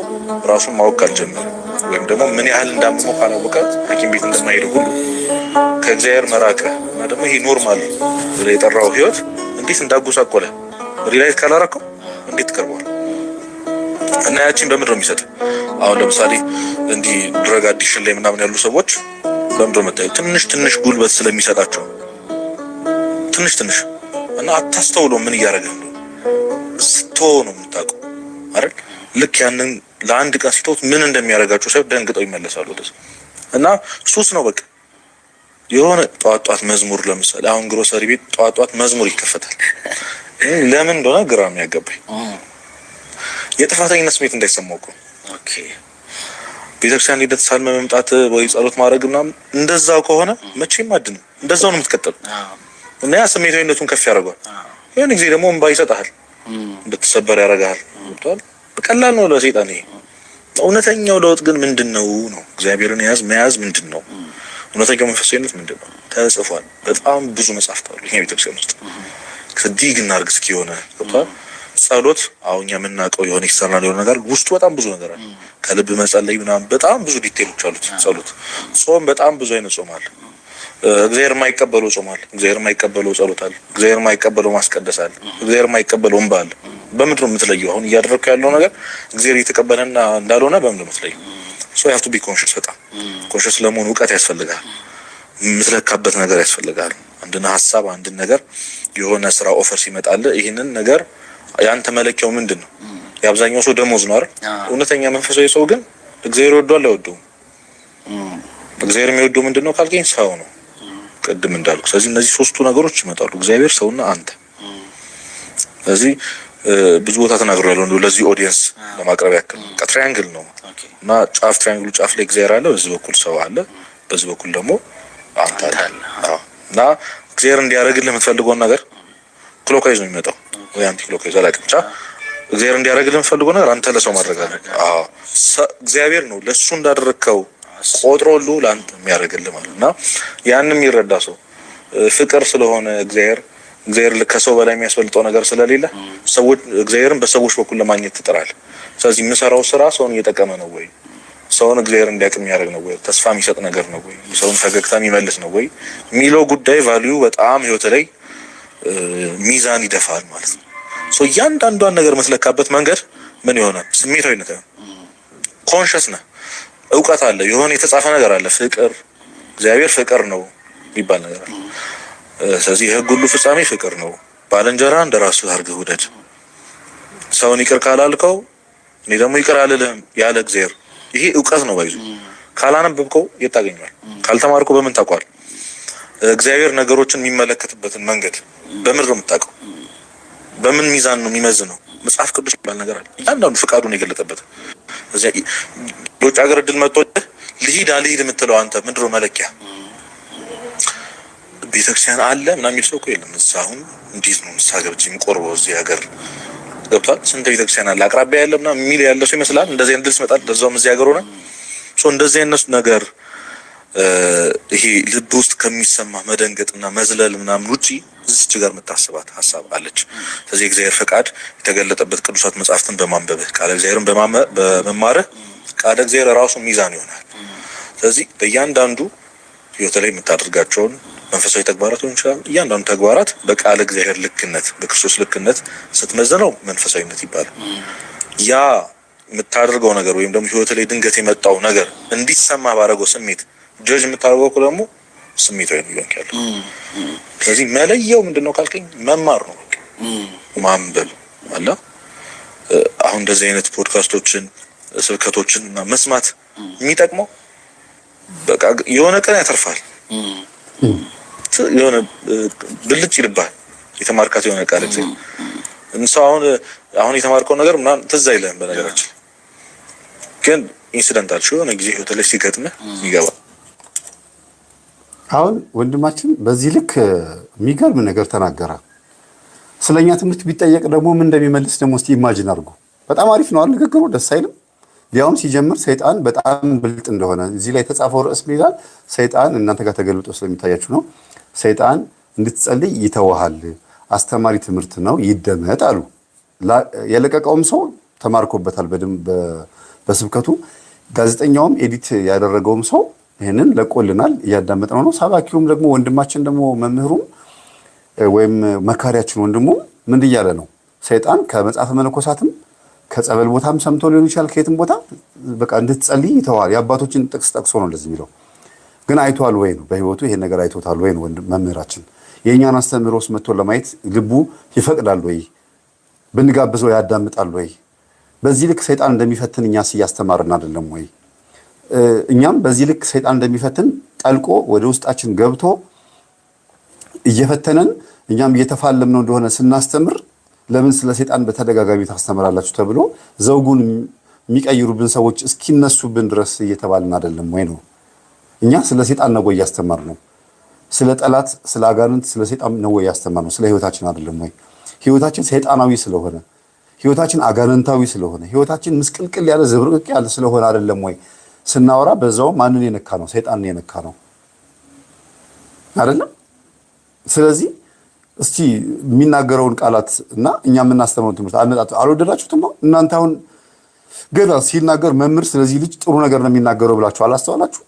ራሱን ማወቅ ካልጀመረ ወይም ደግሞ ምን ያህል እንዳመመው ካላወቀ ሐኪም ቤት እንደማይሄድ ሁሉ ከእግዚአብሔር መራቅ እና ደግሞ ይሄ ኖርማል ብለህ የጠራው ህይወት እንዴት እንዳጎሳቆለ ሪላይዝ ካላረከው እንዴት ትቀርበዋል? እና ያቺን በምድር ነው የሚሰጥ። አሁን ለምሳሌ እንዲህ ድረግ አዲክሽን ላይ ምናምን ያሉ ሰዎች በምድር መጣዩ ትንሽ ጉልበት ስለሚሰጣቸው ትንሽ እና አታስተውለው ምን እያደረገ ነው ስትተው ነው የምታውቀው አይደል? ልክ ያንን ለአንድ ቀን ሲተውት ምን እንደሚያደርጋቸው ሳይሆን ደንግጠው ይመለሳሉ ወደዛ። እና ሱስ ነው በቃ የሆነ ጧት መዝሙር ለምሳሌ አሁን ግሮሰሪ ቤት ጧት መዝሙር ይከፈታል። ለምን እንደሆነ ግራ የሚያገባኝ የጥፋተኝነት ስሜት እንዳይሰማው እኮ ኦኬ ቤተክርስቲያን ሄደህ ተሳልመህ መምጣት ወይ ጸሎት ማድረግ ምናምን እንደዛው ከሆነ መቼም አድን እንደዛው ነው የምትቀጥለው እና ያ ስሜታዊነቱን ከፍ ያደርገዋል። የሆነ ጊዜ ደግሞ እንባ ይሰጣል፣ እንድትሰበር ያደርጋል። ወጥቷል በቀላል ነው ለሰይጣን ይሄ። እውነተኛው ለውጥ ግን ምንድነው ነው? እግዚአብሔርን መያዝ ምንድነው? እውነተኛው መንፈሳዊነት ምንድነው? ተጽፏል። በጣም ብዙ መጽሐፍት አሉ ይሄ ቤተክርስቲያን ውስጥ ከዲግ እናርግ እስኪ ሆነ ወጥቷል። ጸሎት አሁን የምናውቀው የሆነ ኤክስተርናል የሆነ ነገር ውስጡ በጣም ብዙ ነገር አለ። ከልብ መጸለይ ምናምን በጣም ብዙ ዲቴሎች አሉት። ጸሎት፣ ጾም በጣም ብዙ አይነት ጾም አለ። እግዚአብሔር የማይቀበለው ጾም አለ። እግዚአብሔር የማይቀበለው ጸሎት አለ። እግዚአብሔር የማይቀበለው ማስቀደስ አለ። እግዚአብሔር የማይቀበለው እንባ አለ። በምንድን ነው የምትለየው? አሁን እያደረኩ ያለው ነገር እግዚአብሔር እየተቀበለና እንዳልሆነ በምንድን ነው የምትለየው? ሶ you have to be conscious። በጣም ኮንሽስ ለመሆን እውቀት ያስፈልጋል። የምትለካበት ነገር ያስፈልጋል። አንድን ሀሳብ አንድን ነገር የሆነ ስራ ኦፈር ሲመጣልህ ይሄንን ነገር ያንተ መለኪያው ምንድን ነው? የአብዛኛው ሰው ደሞዝ ነው አይደል? እውነተኛ መንፈሳዊ ሰው ግን እግዚአብሔር ይወደዋል አይወደውም? እግዚአብሔር የሚወደው ምንድነው ካልከኝ ሰው ነው። ቅድም እንዳልኩ። ስለዚህ እነዚህ ሶስቱ ነገሮች ይመጣሉ፣ እግዚአብሔር፣ ሰውና አንተ። ስለዚህ ብዙ ቦታ ተናግሬያለሁ እንደው ለዚህ ኦዲየንስ ለማቅረብ ያክል ትራያንግል ነው እና ጫፍ ትራያንግሉ ጫፍ ላይ እግዚአብሔር አለ፣ በዚህ በኩል ሰው አለ፣ በዚህ በኩል ደግሞ አንተ አለ። እና እግዚአብሔር እንዲያደርግልህ የምትፈልገውን ነገር ክሎክዋይዝ ነው የሚመጣው ወይ አንቲ ክሎክዋይዝ አላውቅም፣ ብቻ እግዚአብሔር እንዲያደርግልህ የምትፈልገው ነገር አንተ ለሰው ማድረግ አለ። እግዚአብሔር ነው ለሱ እንዳደረግከው ቆጥሮሉ ለአንተ የሚያደርግልህ ማለት እና ያንም ይረዳ ሰው ፍቅር ስለሆነ እግዚአብሔር ከሰው በላይ የሚያስበልጠው ነገር ስለሌለ ሰዎች እግዚአብሔርን በሰዎች በኩል ለማግኘት ትጥራለህ። ስለዚህ የምሰራው ስራ ሰውን እየጠቀመ ነው ወይ፣ ሰውን እግዚአብሔር እንዲያውቅ የሚያደርግ ነው ወይ፣ ተስፋ የሚሰጥ ነገር ነው ወይ፣ ሰውን ፈገግታ የሚመልስ ነው ወይ የሚለው ጉዳይ ቫልዩ በጣም ህይወት ላይ ሚዛን ይደፋል ማለት ነው። እያንዳንዷን ነገር የምትለካበት መንገድ ምን ይሆናል? ስሜታዊነት ነው። ኮንሽስ ነህ፣ እውቀት አለ፣ የሆነ የተጻፈ ነገር አለ። ፍቅር እግዚአብሔር ፍቅር ነው የሚባል ነገር አለ። ስለዚህ የህግ ሁሉ ፍጻሜ ፍቅር ነው። ባልንጀራ እንደራስህ አድርገህ ውደድ። ሰውን ይቅር ካላልከው እኔ ደግሞ ይቅር አልልህም ያለ እግዚአብሔር። ይሄ እውቀት ነው። ባይዙ ካላነበብከው የት ታገኘዋል? ካልተማርከው በምን ታውቀዋል? እግዚአብሔር ነገሮችን የሚመለከትበትን መንገድ በምድር ነው የምታውቀው። በምን ሚዛን ነው የሚመዝነው? መጽሐፍ ቅዱስ የሚባል ነገር አለ። እያንዳንዱ ፍቃዱን የገለጠበት። እዚያ ለውጭ ሀገር እድል መጥቶ ልሂድ አልሂድ የምትለው አንተ ምንድን ነው መለኪያ? ቤተክርስቲያን አለ ምናምን የሚል ሰው እኮ የለም። እዛ አሁን እንዴት ነው ንስሓ ገብቼ የምቆርበው? እዚህ ሀገር ገብቷል። ስንት ቤተክርስቲያን አለ አቅራቢያ ያለ ምናምን የሚል ያለ ሰው ይመስላል። እንደዚህ አይነት ድል ይመጣል። ለዛውም እዚህ ሀገር ሆነ እንደዚህ አይነት ነገር ይሄ ልብ ውስጥ ከሚሰማ መደንገጥና መዝለል ምናምን ውጪ እዚች ጋር የምታስባት ሀሳብ አለች። ስለዚህ እግዚአብሔር ፈቃድ የተገለጠበት ቅዱሳት መጽሐፍትን በማንበብህ ቃለ እግዚአብሔርን በመማርህ ቃለ እግዚአብሔር ራሱ ሚዛን ይሆናል። ስለዚህ በእያንዳንዱ ህይወት ላይ የምታደርጋቸውን መንፈሳዊ ተግባራት ሊሆን ይችላል። እያንዳንዱ ተግባራት በቃለ እግዚአብሔር ልክነት በክርስቶስ ልክነት ስትመዘነው መንፈሳዊነት ይባላል። ያ የምታደርገው ነገር ወይም ደግሞ ህይወት ላይ ድንገት የመጣው ነገር እንዲሰማ ባረገው ስሜት ጀጅ የምታደርገው እኮ ደግሞ ስሜታዊ ነው ይሆን ያለው። ስለዚህ መለየው ምንድነው ካልከኝ መማር ነው፣ ማንበብ አለ። አሁን እንደዚህ አይነት ፖድካስቶችን ስብከቶችን እና መስማት የሚጠቅመው በቃ የሆነ ቀን ያተርፋል፣ የሆነ ብልጭ ይልባል። የተማርካት የሆነ ቃል እግዚአብሔር እንሰው አሁን የተማርከው ነገር ምናምን ትዝ አይልህም። በነገራችን ግን ኢንሲደንታል የሆነ ጊዜ ህይወት ላይ ሲገጥምህ ይገባል። አሁን ወንድማችን በዚህ ልክ የሚገርም ነገር ተናገረ። ስለኛ ትምህርት ቢጠየቅ ደግሞ ምን እንደሚመልስ ደግሞ እስቲ ኢማጂን አድርጉ። በጣም አሪፍ ነው ንግግሩ፣ ደስ አይልም? ሊያውም ሲጀምር ሰይጣን በጣም ብልጥ እንደሆነ እዚህ ላይ የተጻፈው ርዕስ ይላል። ሰይጣን እናንተ ጋር ተገልብጦ ስለሚታያችሁ ነው። ሰይጣን እንድትጸልይ ይተዋሃል፣ አስተማሪ ትምህርት ነው ይደመጥ አሉ። የለቀቀውም ሰው ተማርኮበታል በስብከቱ። ጋዜጠኛውም ኤዲት ያደረገውም ሰው ይሄንን ለቆልናል፣ እያዳመጥነው ነው። ሰባኪውም ደግሞ ወንድማችን ደግሞ መምህሩም ወይም መካሪያችን ወንድሙ ምን እያለ ነው? ሰይጣን ከመጽሐፈ መነኮሳትም ከጸበል ቦታም ሰምቶ ሊሆን ይችላል፣ ከየትም ቦታ በቃ እንድትጸልይ ይተዋል። የአባቶችን ጥቅስ ጠቅሶ ነው እንደዚህ የሚለው። ግን አይቷል ወይ ነው? በህይወቱ ይሄን ነገር አይቶታል ወይ ነው? መምህራችን የእኛን አስተምህሮስ መጥቶ ለማየት ልቡ ይፈቅዳል ወይ? ብንጋብዘው ያዳምጣል ወይ? በዚህ ልክ ሰይጣን እንደሚፈትን እኛስ እያስተማርን አይደለም ወይ? እኛም በዚህ ልክ ሰይጣን እንደሚፈትን ጠልቆ ወደ ውስጣችን ገብቶ እየፈተነን እኛም እየተፋለምነው እንደሆነ ስናስተምር ለምን ስለ ሰይጣን በተደጋጋሚ ታስተምራላችሁ ተብሎ ዘውጉን የሚቀይሩብን ሰዎች እስኪነሱብን ድረስ እየተባልን አይደለም ወይ ነው? እኛ ስለ ሰይጣን ነው ወይ ያስተማርነው? ስለ ጠላት፣ ስለ አጋንንት፣ ስለ ሰይጣን ነው ወይ ያስተማርነው? ስለ ህይወታችን አይደለም ወይ? ህይወታችን ሰይጣናዊ ስለሆነ፣ ህይወታችን አጋንንታዊ ስለሆነ፣ ህይወታችን ምስቅልቅል ያለ ዝብርቅቅ ያለ ስለሆነ አይደለም ወይ ስናወራ በዛው ማንን የነካ ነው? ሰይጣንን የነካ ነው አይደለም? ስለዚህ እስቲ የሚናገረውን ቃላት እና እኛ የምናስተምረውን ትምህርት አመጣጥ አልወደዳችሁትም? እናንተ አሁን ገና ሲናገር መምህር ስለዚህ ልጅ ጥሩ ነገር ነው የሚናገረው ብላችሁ አላስተዋላችሁ?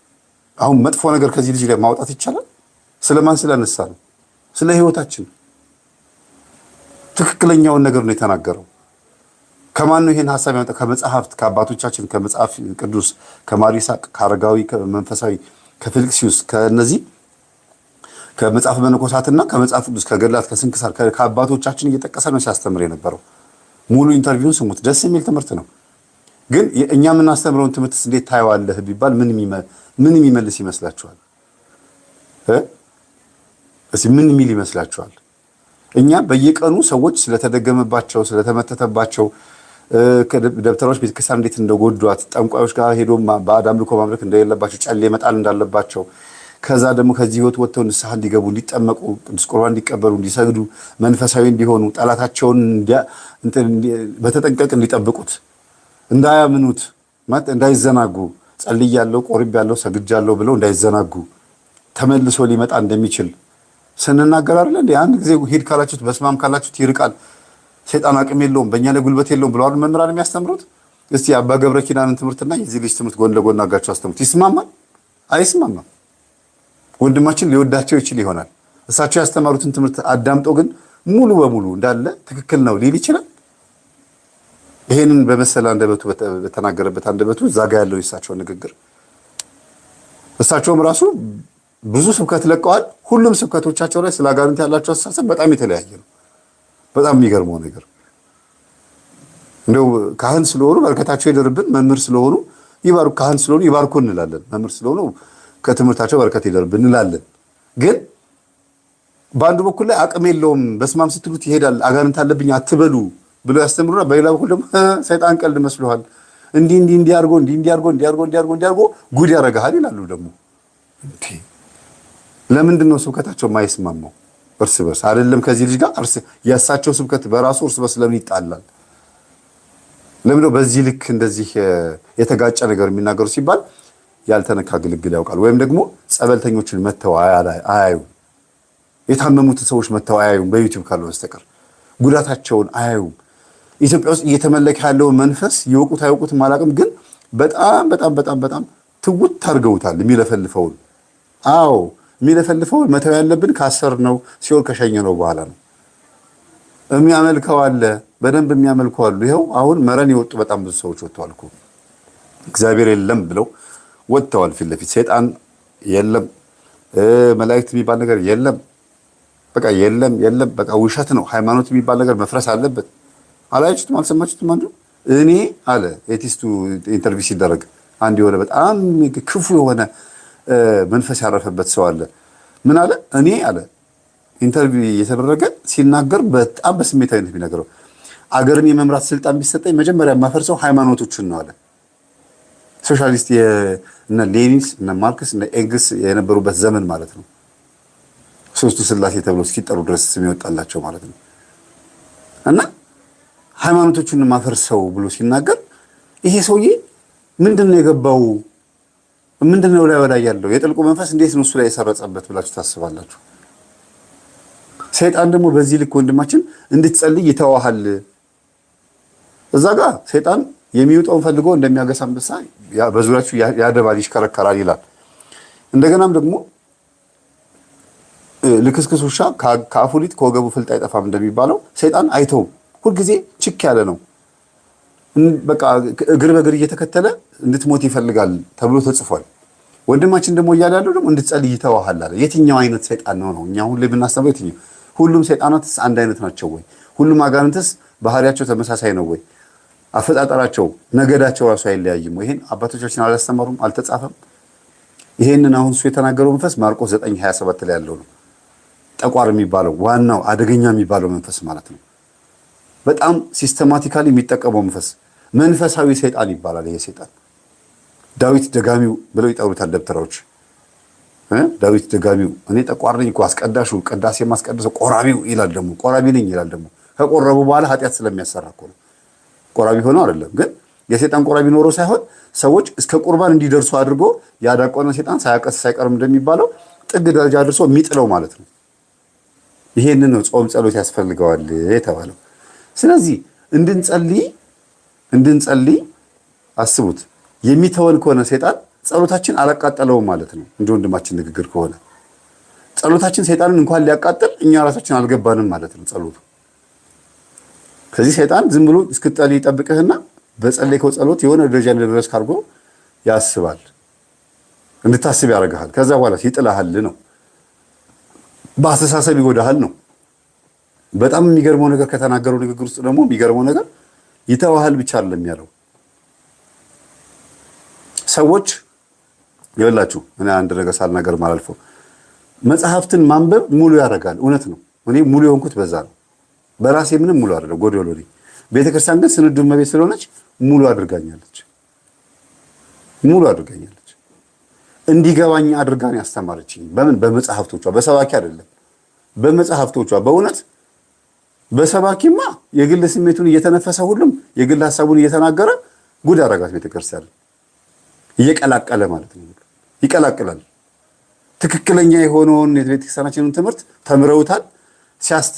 አሁን መጥፎ ነገር ከዚህ ልጅ ላይ ማውጣት ይቻላል? ስለማን ስለነሳ ነው? ስለ ህይወታችን ትክክለኛውን ነገር ነው የተናገረው። ከማን ነው ይሄን ሐሳብ ያመጣው? ከመጽሐፍት፣ ከአባቶቻችን፣ ከመጽሐፍ ቅዱስ፣ ከማሪሳቅ፣ ከአረጋዊ፣ ከመንፈሳዊ፣ ከፊልክሲዩስ፣ ከነዚህ ከመጽሐፍ መነኮሳትና ከመጽሐፍ ቅዱስ፣ ከገድላት፣ ከስንክሳር፣ ከአባቶቻችን እየጠቀሰ ነው ሲያስተምር የነበረው። ሙሉ ኢንተርቪውን ስሙት፣ ደስ የሚል ትምህርት ነው። ግን እኛ የምናስተምረውን ትምህርት እንዴት ታየዋለህ ቢባል ምን የሚመልስ ይመስላችኋል? እስኪ ምን የሚል ይመስላችኋል? እኛ በየቀኑ ሰዎች ስለተደገመባቸው ስለተመተተባቸው ደብተራዎች ቤተክርስቲያን እንዴት እንደጎዷት ጠንቋዮች ጋር ሄዶ ባዕድ አምልኮ ማምለክ እንደሌለባቸው ጨሌ መጣል እንዳለባቸው ከዛ ደግሞ ከዚህ ህይወት ወጥተው ንስሐ እንዲገቡ እንዲጠመቁ ቅዱስ ቁርባን እንዲቀበሉ እንዲሰግዱ መንፈሳዊ እንዲሆኑ ጠላታቸውን በተጠንቀቅ እንዲጠብቁት እንዳያምኑት እንዳይዘናጉ ጸልያለሁ ቆርቤያለሁ ሰግጃለሁ ብለው እንዳይዘናጉ ተመልሶ ሊመጣ እንደሚችል ስንናገር አይደል እንዴ? አንድ ጊዜ ሂድ ካላችሁት በስማም ካላችሁት ይርቃል፣ ሰይጣን አቅም የለውም፣ በእኛ ላይ ጉልበት የለውም ብለዋል መምህራን የሚያስተምሩት። እስቲ አባ ገብረ ኪዳንን ትምህርትና የዚህ ልጅ ትምህርት ጎን ለጎን አጋችሁ አስተምሩት። ይስማማል? አይስማማም። ወንድማችን ሊወዳቸው ይችል ይሆናል። እሳቸው ያስተማሩትን ትምህርት አዳምጦ ግን ሙሉ በሙሉ እንዳለ ትክክል ነው ሊል ይችላል። ይሄንን በመሰለ አንደበቱ በተናገረበት አንደበቱ ዛጋ ያለው የእሳቸው ንግግር እሳቸውም ራሱ ብዙ ስብከት ለቀዋል። ሁሉም ስብከቶቻቸው ላይ ስለ አጋንንት ያላቸው አስተሳሰብ በጣም የተለያየ ነው። በጣም የሚገርመው ነገር እንደው ካህን ስለሆኑ በረከታቸው ይደርብን፣ መምህር ስለሆኑ ይባርኩ፣ ካህን ስለሆኑ ይባርኩ እንላለን፣ መምህር ስለሆኑ ከትምህርታቸው በረከት ይደርብን እንላለን። ግን በአንዱ በኩል ላይ አቅም የለውም በስማም ስትሉት ይሄዳል፣ አጋንንት አለብኝ አትበሉ ብሎ ያስተምሩና በሌላ በኩል ደግሞ ሰይጣን ቀልድ መስሎሃል እንዲህ አድርጎ ጉድ ያደርግሃል ይላሉ። ደግሞ ለምንድን ነው ስብከታቸው የማይስማማው? እርስ በርስ አይደለም ከዚህ ልጅ ጋር የእሳቸው ስብከት በራሱ እርስ በርስ ለምን ይጣላል? ለምን ነው በዚህ ልክ እንደዚህ የተጋጨ ነገር የሚናገሩ ሲባል ያልተነካ ግልግል ያውቃል። ወይም ደግሞ ጸበልተኞችን መተው አያዩም፣ የታመሙትን ሰዎች መተው አያዩም፣ በዩቲዩብ ካለው በስተቀር ጉዳታቸውን አያዩም። ኢትዮጵያ ውስጥ እየተመለከ ያለውን መንፈስ ይወቁት አይወቁትም አላውቅም፣ ግን በጣም ትውት አድርገውታል የሚለፈልፈውን። አዎ የሚለፈልፈውን መተው ያለብን ካሰር ነው ሲኦል ከሸኘ ነው በኋላ ነው። የሚያመልከው አለ፣ በደንብ የሚያመልከው አሉ። ይኸው አሁን መረን የወጡ በጣም ብዙ ሰዎች ወጥተዋል እኮ እግዚአብሔር የለም ብለው ወጥተዋል። ፊት ለፊት ሰይጣን የለም፣ መላእክት የሚባል ነገር የለም፣ በቃ የለም፣ በቃ ውሸት ነው። ሃይማኖት የሚባል ነገር መፍረስ አለበት። አላያችሁትም? አልሰማችሁትም? አንዱ እኔ አለ ኤቲስቱ ኢንተርቪው ሲደረግ አንድ የሆነ በጣም ክፉ የሆነ መንፈስ ያረፈበት ሰው አለ። ምን አለ? እኔ አለ ኢንተርቪው እየተደረገ ሲናገር በጣም በስሜታዊነት የሚናገረው አገርን የመምራት ስልጣን ቢሰጠኝ መጀመሪያ የማፈርሰው ሃይማኖቶችን ነው አለ። ሶሻሊስት እነ ሌኒን እነ ማርክስ እነ ኤንግልስ የነበሩበት ዘመን ማለት ነው። ሶስቱ ስላሴ ተብሎ እስኪጠሩ ድረስ ስም ይወጣላቸው ማለት ነው። እና ሃይማኖቶችን ማፈርሰው ብሎ ሲናገር ይሄ ሰውዬ ምንድነው የገባው? ምንድነው ላይ ያለው የጥልቁ መንፈስ እንዴት ነው እሱ ላይ የሰረጸበት ብላችሁ ታስባላችሁ? ሰይጣን ደግሞ በዚህ ልክ ወንድማችን እንድትጸልይ ይተዋሃል። እዛ ጋር ሰይጣን የሚውጠውን ፈልጎ እንደሚያገሳ አንበሳ በዙሪያችሁ ያደባል፣ ይሽከረከራል ይላል። እንደገናም ደግሞ ልክስክስ ውሻ ከአፉ ሊጥ ከወገቡ ፍልጥ አይጠፋም እንደሚባለው ሰይጣን አይተውም፣ ሁልጊዜ ችክ ያለ ነው። በቃ እግር በእግር እየተከተለ እንድትሞት ይፈልጋል ተብሎ ተጽፏል። ወንድማችን ደግሞ እያለ ያለው ደግሞ እንድትጸልይ ይተዋሃል አለ። የትኛው አይነት ሰይጣን ነው? እኛ ሁሌ ብናስተምረው የትኛው? ሁሉም ሰይጣናትስ አንድ አይነት ናቸው ወይ? ሁሉም አጋንንትስ ባህሪያቸው ተመሳሳይ ነው ወይ? አፈጣጠራቸው ነገዳቸው ራሱ አይለያይም ወይ? ይሄን አባቶቻችን አላስተማሩም? አልተጻፈም? ይሄንን አሁን እሱ የተናገረው መንፈስ ማርቆስ 9:27 ላይ ያለው ነው። ጠቋር የሚባለው ዋናው አደገኛ የሚባለው መንፈስ ማለት ነው። በጣም ሲስተማቲካሊ የሚጠቀመው መንፈሳዊ ሰይጣን ይባላል። ይሄ ሰይጣን ዳዊት ደጋሚው ብለው ይጠሩታል ደብተራዎች። ዳዊት ደጋሚው እኔ ጠቋር ነኝ እኮ አስቀዳሹ ቅዳሴ የማስቀድሰው ቆራቢው ይላል። ደግሞ ቆራቢ ነኝ ይላል። ደግሞ ከቆረቡ በኋላ ኃጢአት ስለሚያሰራ እኮ ነው። ቆራቢ ሆኖ አይደለም ግን የሰይጣን ቆራቢ ኖሮ ሳይሆን ሰዎች እስከ ቁርባን እንዲደርሱ አድርጎ ያዳቆነ ሰይጣን ሳያቀስ ሳይቀርም እንደሚባለው ጥግ ደረጃ አድርሶ የሚጥለው ማለት ነው። ይሄንን ነው ጾም ጸሎት ያስፈልገዋል የተባለው። ስለዚህ እንድንጸልይ አስቡት። የሚተወን ከሆነ ሰይጣን ጸሎታችን አላቃጠለውም ማለት ነው። እንደ ወንድማችን ንግግር ከሆነ ጸሎታችን ሰይጣንን እንኳን ሊያቃጥል እኛ ራሳችን አልገባንም ማለት ነው ጸሎቱ። ከዚህ ሰይጣን ዝም ብሎ እስክትጸልይ ይጠብቅህና በጸለይከው ጸሎት የሆነ ደረጃ እንደደረስክ አድርጎ ያስባል፣ እንድታስብ ያደርግሃል። ከዛ በኋላ ይጥልሃል ነው፣ በአስተሳሰብ ይጎዳሃል ነው። በጣም የሚገርመው ነገር ከተናገረው ንግግር ውስጥ ደግሞ የሚገርመው ነገር ይተዋሃል ብቻ አይደለም ያለው። ሰዎች ይኸውላችሁ እኔ አንድ ነገር ሳልናገር ማላልፈው መጽሐፍትን ማንበብ ሙሉ ያደርጋል። እውነት ነው። እኔ ሙሉ የሆንኩት በዛ ነው። በራሴ ምንም ሙሉ አይደለም፣ ጎዶሎ ነኝ። ቤተክርስቲያን ግን ስንዱ እመቤት ስለሆነች ሙሉ አድርጋኛለች። እንዲገባኝ አድርጋን ያስተማረችኝ። በምን? በመጽሐፍቶቿ። በሰባኪ አይደለም፣ በመጽሐፍቶቿ። በእውነት በሰባኪማ የግል ስሜቱን እየተነፈሰ ሁሉም የግል ሐሳቡን እየተናገረ ጉድ አደረጋት ቤተክርስቲያን። እየቀላቀለ ማለት ነው። ይቀላቅላል። ትክክለኛ የሆነውን የቤተክርስቲያናችንን ትምህርት ተምረውታል።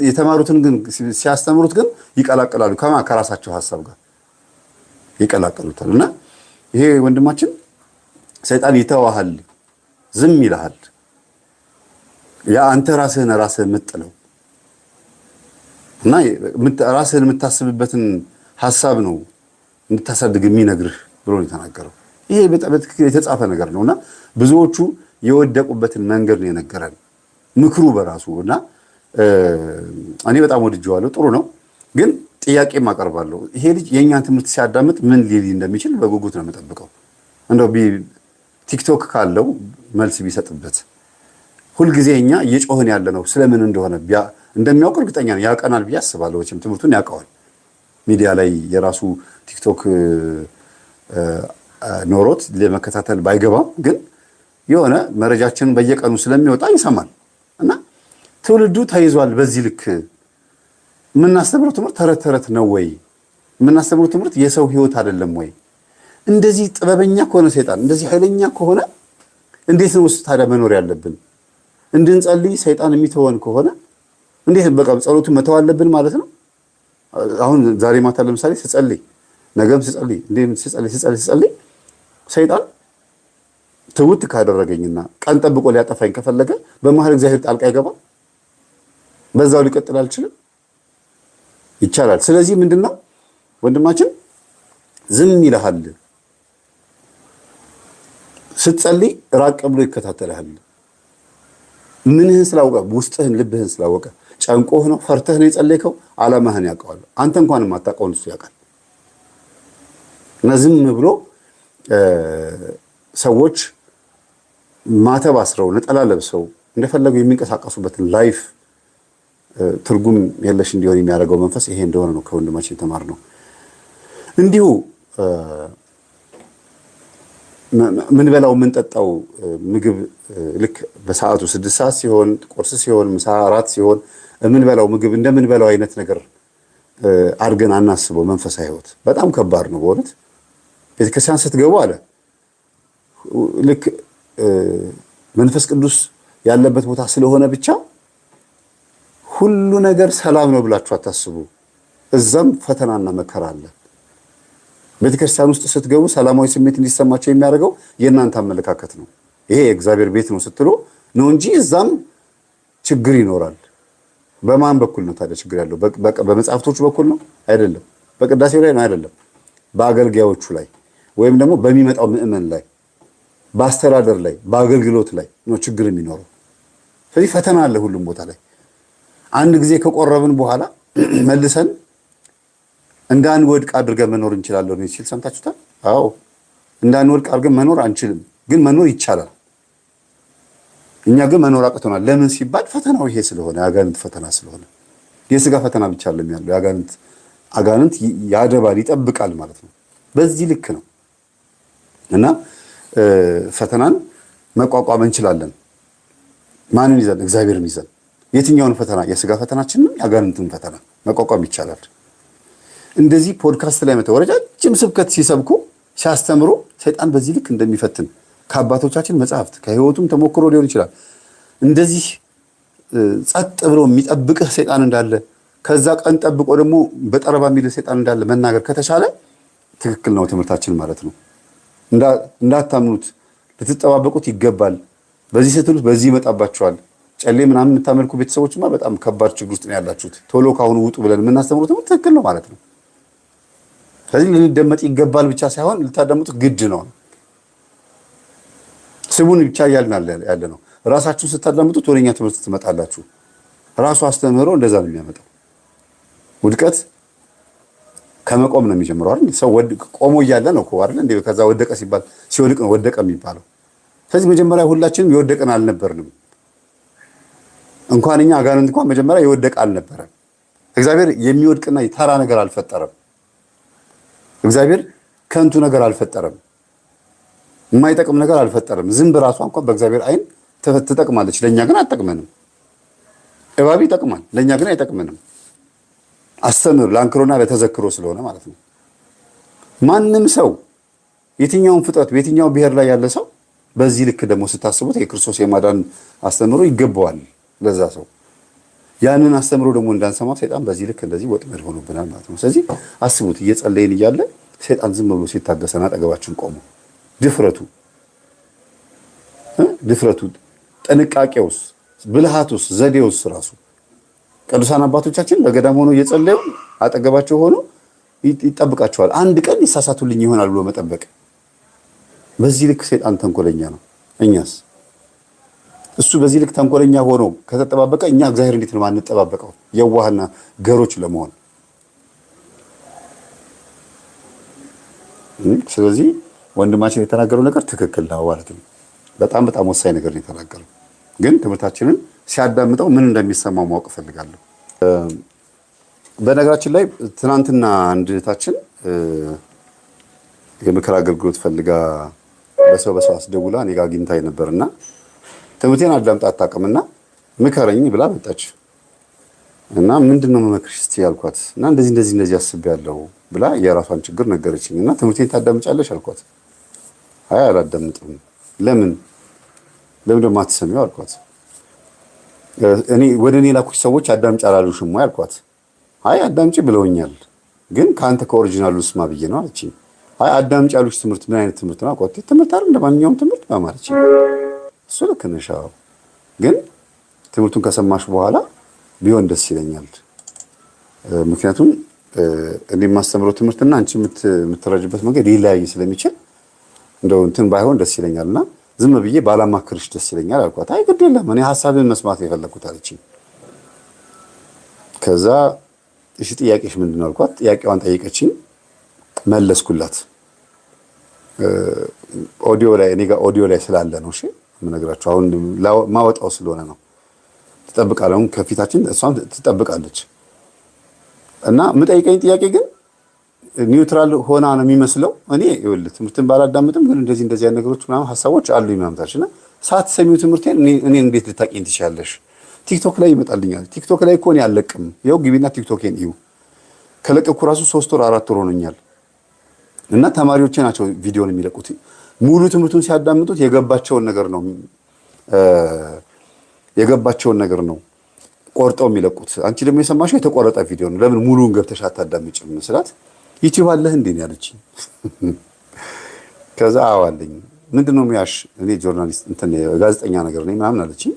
የተማሩትን ግን ሲያስተምሩት ግን ይቀላቅላሉ። ከራሳቸው ሐሳብ ጋር ይቀላቅሉታል። እና ይሄ ወንድማችን ሰይጣን ይተዋሃል፣ ዝም ይልሃል። ያ አንተ ራስህን የምትጥለው እና ራስህን የምታስብበትን ሐሳብ ነው እንድታሳድግ የሚነግርህ ብሎ ነው የተናገረው። ይሄ በትክክል የተጻፈ ነገር ነውና ብዙዎቹ የወደቁበትን መንገድ ነው የነገረን ምክሩ በራሱ። እና እኔ በጣም ወድጄዋለሁ። ጥሩ ነው። ግን ጥያቄም አቀርባለሁ። ይሄ ልጅ የእኛን ትምህርት ሲያዳምጥ ምን ሊል እንደሚችል በጉጉት ነው የምጠብቀው። እንደው ቲክቶክ ካለው መልስ ቢሰጥበት። ሁልጊዜ እኛ እየጮህን ያለ ነው ስለምን እንደሆነ እንደሚያውቅ እርግጠኛ ነኝ። ያውቀናል ብዬ አስባለሁ። ትምህርቱን ያውቀዋል። ሚዲያ ላይ የራሱ ቲክቶክ ኖሮት ለመከታተል ባይገባም ግን የሆነ መረጃችንን በየቀኑ ስለሚወጣ ይሰማል። እና ትውልዱ ተይዟል። በዚህ ልክ የምናስተምረው ትምህርት ተረት ተረት ነው ወይ? የምናስተምረው ትምህርት የሰው ህይወት አይደለም ወይ? እንደዚህ ጥበበኛ ከሆነ ሰይጣን እንደዚህ ኃይለኛ ከሆነ እንዴት ነው ውስጥ ታዲያ መኖር ያለብን? እንድንጸልይ ሰይጣን የሚተወን ከሆነ እንዴት በቃ ጸሎቱን መተው አለብን ማለት ነው? አሁን ዛሬ ማታ ለምሳሌ ስጸልይ፣ ነገም ስጸልይ፣ እንዴም ስጸልይ ሰይጣን ትውት ካደረገኝና ቀን ጠብቆ ሊያጠፋኝ ከፈለገ በመሃል እግዚአብሔር ጣልቃ ይገባል? በዛው ሊቀጥል አልችልም? ይቻላል። ስለዚህ ምንድነው ወንድማችን ዝም ይልሃል። ስትጸልይ ራቅ ብሎ ይከታተልሃል። ምንህን ስላወቀ፣ ውስጥህን ልብህን ስላወቀ፣ ጨንቆህ ነው ፈርተህ ነው የጸለይከው፣ ዓላማህን ያውቀዋል። አንተ እንኳን የማታውቀውን እሱ ያውቃል። እና ዝም ብሎ ሰዎች ማተብ አስረው ነጠላ ለብሰው እንደፈለጉ የሚንቀሳቀሱበትን ላይፍ ትርጉም የለሽ እንዲሆን የሚያደርገው መንፈስ ይሄ እንደሆነ ነው ከወንድማችን የተማርነው። እንዲሁ ምን በላው የምንጠጣው ምግብ ልክ በሰዓቱ 6 ሰዓት ሲሆን ቁርስ ሲሆን ምሳ 4 ሲሆን ምን በላው ምግብ እንደምን በላው አይነት ነገር አድርገን አናስበው። መንፈሳዊ ህይወት በጣም ከባድ ነው በእውነት። ቤተክርስቲያን ስትገቡ አለ ልክ መንፈስ ቅዱስ ያለበት ቦታ ስለሆነ ብቻ ሁሉ ነገር ሰላም ነው ብላችሁ አታስቡ። እዛም ፈተናና መከራ አለ። ቤተክርስቲያን ውስጥ ስትገቡ ሰላማዊ ስሜት እንዲሰማቸው የሚያደርገው የእናንተ አመለካከት ነው። ይሄ የእግዚአብሔር ቤት ነው ስትሉ ነው እንጂ እዛም ችግር ይኖራል። በማን በኩል ነው ታዲያ ችግር ያለው? በመጽሐፍቶቹ በኩል ነው አይደለም። በቅዳሴው ላይ ነው አይደለም። በአገልጋዮቹ ላይ ወይም ደግሞ በሚመጣው ምዕመን ላይ፣ በአስተዳደር ላይ፣ በአገልግሎት ላይ ነው ችግር የሚኖረው። ስለዚህ ፈተና አለ ሁሉም ቦታ ላይ። አንድ ጊዜ ከቆረብን በኋላ መልሰን እንዳንወድቅ አድርገን መኖር እንችላለን ሲል ሰምታችሁታል? አዎ፣ እንዳንወድቅ አድርገን መኖር አንችልም፣ ግን መኖር ይቻላል። እኛ ግን መኖር አቅቶናል። ለምን ሲባል ፈተናው ይሄ ስለሆነ፣ የአጋንንት ፈተና ስለሆነ። የስጋ ፈተና ብቻ አይደለም ያለው፣ አጋንንት ያደባል፣ ይጠብቃል ማለት ነው። በዚህ ልክ ነው እና ፈተናን መቋቋም እንችላለን። ማንን ይዘን? እግዚአብሔርን ይዘን። የትኛውን ፈተና? የስጋ ፈተናችንን፣ የአጋንንትን ፈተና መቋቋም ይቻላል። እንደዚህ ፖድካስት ላይ መተው ረጃጅም ስብከት ሲሰብኩ ሲያስተምሩ ሰይጣን በዚህ ልክ እንደሚፈትን ከአባቶቻችን መጽሐፍት ከህይወቱም ተሞክሮ ሊሆን ይችላል። እንደዚህ ጸጥ ብሎ የሚጠብቅህ ሰይጣን እንዳለ፣ ከዛ ቀን ጠብቆ ደግሞ በጠረባ የሚልህ ሰይጣን እንዳለ መናገር ከተቻለ ትክክል ነው ትምህርታችን ማለት ነው። እንዳታምኑት ልትጠባበቁት ይገባል። በዚህ ስትሉት በዚህ ይመጣባቸዋል። ጨሌ ምናምን የምታመልኩ ቤተሰቦችማ በጣም ከባድ ችግር ውስጥ ነው ያላችሁት። ቶሎ ካሁኑ ውጡ ብለን የምናስተምረው ትምህርት ትክክል ነው ማለት ነው። ስለዚህ ልንደመጥ ይገባል ብቻ ሳይሆን ልታዳምጡት ግድ ነው። ስሙን ብቻ እያልን ያለ ነው። ራሳችሁን ስታዳምጡት ወደኛ ትምህርት ትመጣላችሁ። ራሱ አስተምህሮ እንደዛ ነው የሚያመጣው። ውድቀት ከመቆም ነው የሚጀምረው አይደል? ሰው ቆሞ እያለ ነው እኮ አይደል እንዴ? ከዛ ወደቀ ሲባል ሲወድቅ ነው ወደቀ የሚባለው። ስለዚህ መጀመሪያ ሁላችንም የወደቀን አልነበርንም። እንኳን እኛ አጋንንት እንኳን መጀመሪያ የወደቀ አልነበረም። እግዚአብሔር የሚወድቅና ተራ ነገር አልፈጠረም። እግዚአብሔር ከንቱ ነገር አልፈጠረም። የማይጠቅም ነገር አልፈጠረም። ዝንብ ራሷ እንኳን በእግዚአብሔር አይን ትጠቅማለች፣ ለእኛ ግን አትጠቅመንም። እባብ ይጠቅማል፣ ለእኛ ግን አይጠቅመንም። አስተምር ለአንክሮና ለተዘክሮ ስለሆነ ማለት ነው። ማንም ሰው የትኛውን ፍጥረት በየትኛው ብሔር ላይ ያለ ሰው በዚህ ልክ ደግሞ ስታስቡት የክርስቶስ የማዳን አስተምሮ ይገባዋል ለዛ ሰው። ያንን አስተምሮ ደግሞ እንዳንሰማ ሰይጣን በዚህ ልክ እንደዚህ ወጥመድ ሆኖብናል ማለት ነው። ስለዚህ አስቡት እየጸለይን እያለ ሰይጣን ዝም ብሎ ሲታገሰን አጠገባችን ቆሞ ድፍረቱ ጥንቃቄውስ ብልሃቱስ ዘዴውስ ራሱ ቅዱሳን አባቶቻችን በገዳም ሆኖ እየጸለዩ አጠገባቸው ሆኖ ይጠብቃቸዋል። አንድ ቀን ይሳሳቱልኝ ይሆናል ብሎ መጠበቅ። በዚህ ልክ ሰይጣን ተንኮለኛ ነው። እኛስ እሱ በዚህ ልክ ተንኮለኛ ሆኖ ከተጠባበቀ እኛ እግዚአብሔር እንዴት ነው ማንጠባበቀው? የዋህና ገሮች ለመሆን። ስለዚህ ወንድማችን የተናገረው ነገር ትክክል ነው ማለት ነው። በጣም በጣም ወሳኝ ነገር ነው የተናገረው። ግን ትምህርታችንን ሲያዳምጠው ምን እንደሚሰማው ማወቅ እፈልጋለሁ። በነገራችን ላይ ትናንትና አንድ እህታችን የምክር አገልግሎት ፈልጋ በሰው አስደውላ እኔ ጋር አግኝታኝ ነበርና ትምህርቴን አዳምጣ አታውቅምና ምከረኝ ብላ መጣች። እና ምንድነው መመክርሽ እስቲ ያልኳት እና እንደዚህ አስቤያለሁ ብላ የራሷን ችግር ነገረችኝ። እና ትምህርቴን ታዳምጫለሽ አልኳት። አይ አላዳምጥም። ለምን ደግሞ አትሰሚው አልኳት። እኔ ወደ እኔ ላኩሽ ሰዎች አዳምጪ አላሉሽም ወይ አልኳት። አይ አዳምጪ ብለውኛል፣ ግን ከአንተ ከኦሪጂናሉ ስማ ብዬ ነው አለችኝ። አይ አዳምጪ ያሉሽ ትምህርት ምን አይነት ትምህርት ነው አልኳት። ትምህርት አይደል እንደማንኛውም ትምህርት ማማለችኝ። እሱ ልክ ነሽ፣ ግን ትምህርቱን ከሰማሽ በኋላ ቢሆን ደስ ይለኛል። ምክንያቱም እኔ የማስተምረው ትምህርትና አንቺ የምትረጅበት መንገድ ሊለያይ ስለሚችል እንደው እንትን ባይሆን ደስ ይለኛልና ዝም ብዬ ባላማክርሽ ደስ ይለኛል አልኳት። አይ ግድ የለም እኔ ሐሳብን መስማት ነው የፈለኩት አለችኝ። ከዛ እሺ ጥያቄሽ ምንድነው አልኳት። ጥያቄዋን ጠየቀችኝ፣ መለስኩላት። ኦዲዮ ላይ እኔ ጋር ኦዲዮ ላይ ስላለ ነው እሺ የምነግራችሁ። አሁን ማወጣው ስለሆነ ነው። ትጠብቃለህ ከፊታችን እሷም ትጠብቃለች። እና የምጠይቀኝ ጥያቄ ግን ኒውትራል ሆና ነው የሚመስለው። እኔ ይኸውልህ ትምህርትን ባላዳምጥም ግን እንደዚህ አይነት ነገሮች ምናምን ሐሳቦች አሉ ይማምታችና ሳትሰሚው ትምህርቴን እኔ እንዴት ልታቂኝ ትችያለሽ? ቲክቶክ ላይ ይመጣልኛል። ቲክቶክ ላይ እኮ እኔ አልለቅም። ይኸው ግቢና ቲክቶኬን እዩ። ከለቀኩ ራሱ 3 ወር 4 ወር ሆኖኛል። እና ተማሪዎቼ ናቸው ቪዲዮን የሚለቁት። ሙሉ ትምህርቱን ሲያዳምጡት የገባቸውን ነገር ነው ቆርጠው የሚለቁት። አንቺ ደግሞ የሰማሽው የተቆረጠ ቪዲዮ ነው። ለምን ሙሉውን ገብተሽ አታዳምጪም ስላት ዩቲዩብ አለህ እንዴ ነው ያለችኝ። ከዛ አዋለኝ ምንድነው የሚያሽ? እኔ ጆርናሊስት ጋዜጠኛ ነገር ነኝ ምናምን አለችኝ።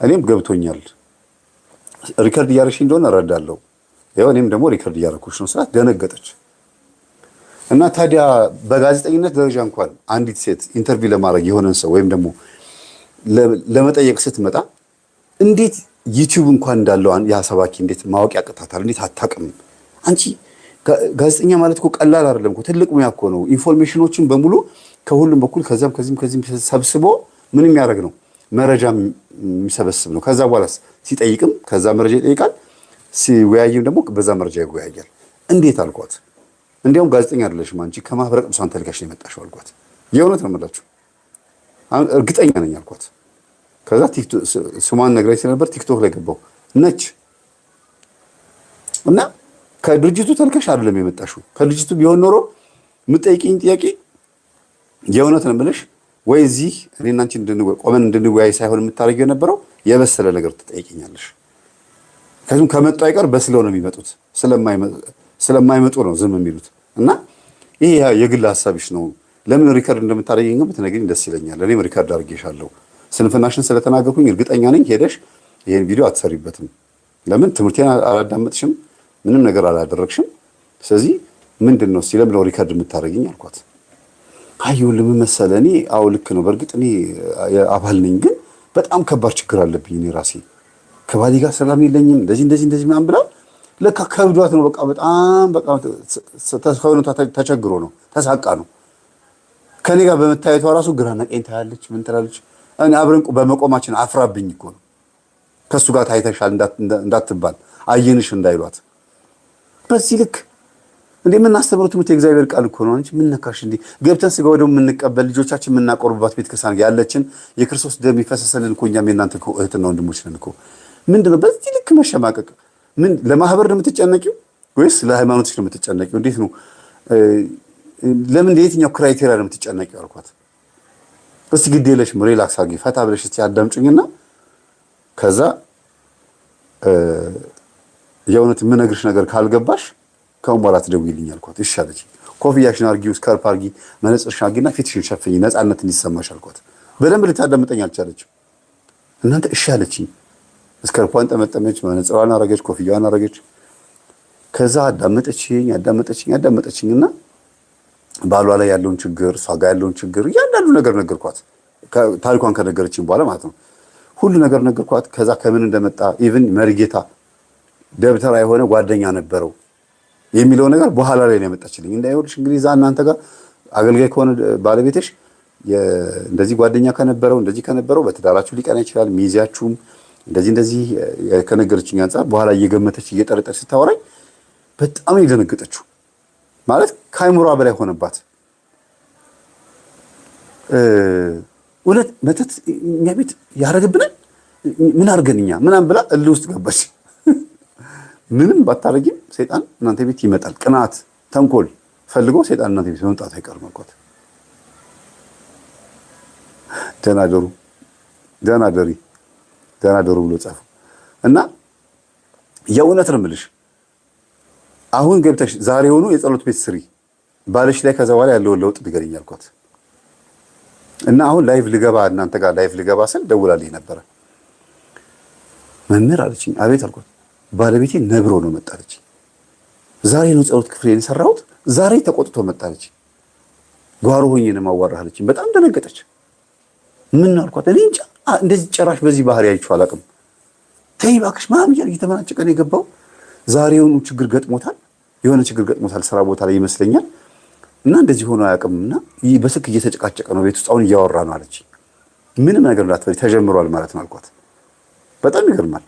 እኔም ገብቶኛል። ሪከርድ እያደረግሽ እንደሆነ እረዳለሁ። ያው እኔም ደግሞ ሪከርድ እያደረኩሽ ነው ስላት ደነገጠች። እና ታዲያ በጋዜጠኝነት ደረጃ እንኳን አንዲት ሴት ኢንተርቪው ለማድረግ የሆነን ሰው ወይም ደግሞ ለመጠየቅ ስትመጣ እንዴት ዩቲዩብ እንኳን እንዳለው ያ ሰባኪ እንዴት ማወቅ ያቅታታል? እንዴት አታውቅም? አንቺ ጋዜጠኛ ማለት እኮ ቀላል አይደለም እኮ ትልቅ ሙያ እኮ ነው። ኢንፎርሜሽኖችን በሙሉ ከሁሉም በኩል ከዚህም ሰብስቦ ምን የሚያደርግ ነው? መረጃ የሚሰበስብ ነው። ከዛ በኋላ ሲጠይቅም ከዛ መረጃ ይጠይቃል፣ ሲወያይም ደግሞ በዛ መረጃ ይወያያል። እንዴት አልኳት። እንዲያውም ጋዜጠኛ አይደለሽም አንቺ ከማህበረ ቅዱሳን ተልካሽ ነው የመጣሽው አልኳት። የእውነት ነው የምላችሁ እርግጠኛ ነኝ አልኳት። ከዛ ስሟን ነግራኝ ስለነበር ቲክቶክ ላይ ገባሁ ነች እና ከድርጅቱ ተልከሽ አይደለም የመጣሽው። ከድርጅቱ ቢሆን ኖሮ የምትጠይቂኝ ጥያቄ የእውነት ነው የምልሽ ወይ እዚህ እኔና አንቺ ቆመን እንድንወያይ ሳይሆን የምታደርጊው የነበረው የበሰለ ነገር ትጠይቂኛለሽ። ከዚህም ከመጡ አይቀር በስለው ነው የሚመጡት። ስለማይመጡ ነው ዝም የሚሉት። እና ይሄ የግል ሀሳብሽ ነው። ለምን ሪከርድ እንደምታደርጊኝ ግን ብትነግሪኝ ደስ ይለኛል። እኔም ሪከርድ አድርጌሻለሁ። ስንፍናሽን ስለተናገርኩኝ እርግጠኛ ነኝ ሄደሽ ይሄን ቪዲዮ አትሰሪበትም። ለምን ትምህርቴን አላዳመጥሽም፣ ምንም ነገር አላደረግሽም። ስለዚህ ምንድነው እስቲ ለምን ሪከርድ የምታደርጊኝ አልኳት። አየሁ ለምን መሰለህ እኔ አዎ ልክ ነው በእርግጥ እኔ አባል ነኝ፣ ግን በጣም ከባድ ችግር አለብኝ እኔ ራሴ ከባሌ ጋር ሰላም የለኝም እንደዚህ ምናምን ብላ ለካ ከብዷት ነው በጣም ተቸግሮ ነው ተሳቃ ነው። ከኔ ጋር በመታየቷ ራሱ ግራና ቀኝ ታያለች ምን ትላለች። እኔ አብረን በመቆማችን አፍራብኝ እኮ ነው። ከሱ ጋር ታይተሻል እንዳትባል አየንሽ እንዳይሏት። በዚህ ልክ እንዴ የምናስተምረው ትምህርት የእግዚአብሔር ቃል እኮ ነው እንጂ ምን ነካሽ እንዴ? ገብተን ስጋ ወደሙ የምንቀበል ልጆቻችን የምናቆርብባት ቤተክርስቲያን ያለችን የክርስቶስ ደም ይፈሰሰልን እኮ እኛም የእናንተ እህትና ወንድሞች ነን እኮ። ምንድነው በዚህ ልክ መሸማቀቅ? ምን ለማህበር ነው የምትጨነቂው ወይስ ለሃይማኖትሽ ነው የምትጨነቂው? እንዴት ነው ለምን ለየትኛው ክራይቴሪያ ነው የምትጨነቂው አልኳት። እስቲ ግድ የለሽም ሪላክስ አድርጊ ፈታ ብለሽ እስቲ አዳምጪኝና ከዛ የእውነት የምነግርሽ ነገር ካልገባሽ ከአሁን በኋላ ትደውይልኝ አልኳት። እሺ አለችኝ። ኮፍያሽን አድርጊው፣ ስካርፕ አድርጊ፣ መነጽርሽን አድርጊና ፊትሽን ሸፍኝ ነፃነት እንዲሰማሽ አልኳት። በደንብ ልታዳምጠኝ አልቻለችም። እናንተ እሺ አለችኝ። ስካርፓን ጠመጠመች፣ መነጽሯን አረገች፣ ኮፍያዋን አረገች። ከዛ አዳመጠችኝና ባሏ ላይ ያለውን ችግር፣ እሷ ጋር ያለውን ችግር እያንዳንዱ ነገር ነገርኳት። ታሪኳን ከነገረችኝ በኋላ ማለት ነው ሁሉ ነገር ነገርኳት። ከዛ ከምን እንደመጣ ኢቭን መሪጌታ ደብተራ የሆነ ጓደኛ ነበረው የሚለው ነገር በኋላ ላይ ነው ያመጣችልኝ። እንዳይወልሽ እንግዲህ እዛ እናንተ ጋር አገልጋይ ከሆነ ባለቤትሽ እንደዚህ ጓደኛ ከነበረው በትዳራችሁ ሊቀና ይችላል። ሚዜያችሁም እንደዚህ ከነገረችኝ አንፃር በኋላ እየገመተች እየጠረጠች ስታወራኝ በጣም የደነገጠችው ማለት ከአይምሯ በላይ ሆነባት። እውነት መተት እኛ ቤት ያደረግብናል ምን አድርገን እኛ ምናምን ብላ እልህ ውስጥ ገባች። ምንም ባታረጊም ሰይጣን እናንተ ቤት ይመጣል። ቅናት፣ ተንኮል ፈልጎ ሰይጣን እናንተ ቤት መምጣት አይቀርም አልኳት። ደህና ደሩ ብሎ ጻፉ እና የእውነት ነው የምልሽ አሁን ገብተሽ ዛሬ ሆኖ የጸሎት ቤት ስሪ ባለሽ ላይ ከዛ በኋላ ያለውን ለውጥ ንገሪኝ አልኳት። እና አሁን ላይቭ ልገባ እናንተ ጋር ላይቭ ልገባ ስል ደውላልኝ ነበረ። መምህር አለችኝ። አቤት አልኳት። ባለቤቴ ነግሮ ነው መጣለች። ዛሬ ነው ጸሎት ክፍሌን ሰራሁት፣ ዛሬ ተቆጥቶ መጣለች። ጓሮ ሆኜ ነው ማዋራህ አለችኝ። በጣም ደነገጠች። ምን አልኳት። እኔ እንጃ እንደዚህ ጭራሽ በዚህ ባህሪ አይቼው አላውቅም። ተይ እባክሽ ምናምን እያለ እየተመናጨቀ ነው የገባው። ዛሬውኑ ችግር ገጥሞታል፣ የሆነ ችግር ገጥሞታል ስራ ቦታ ላይ ይመስለኛል። እና እንደዚህ ሆኖ አያውቅምና በስልክ እየተጨቃጨቀ ነው ቤት ውስጥ አሁን እያወራ ነው አለች። ምንም ነገር እንዳትፈሪ ተጀምሯል ማለት ነው አልኳት። በጣም ይገርማል።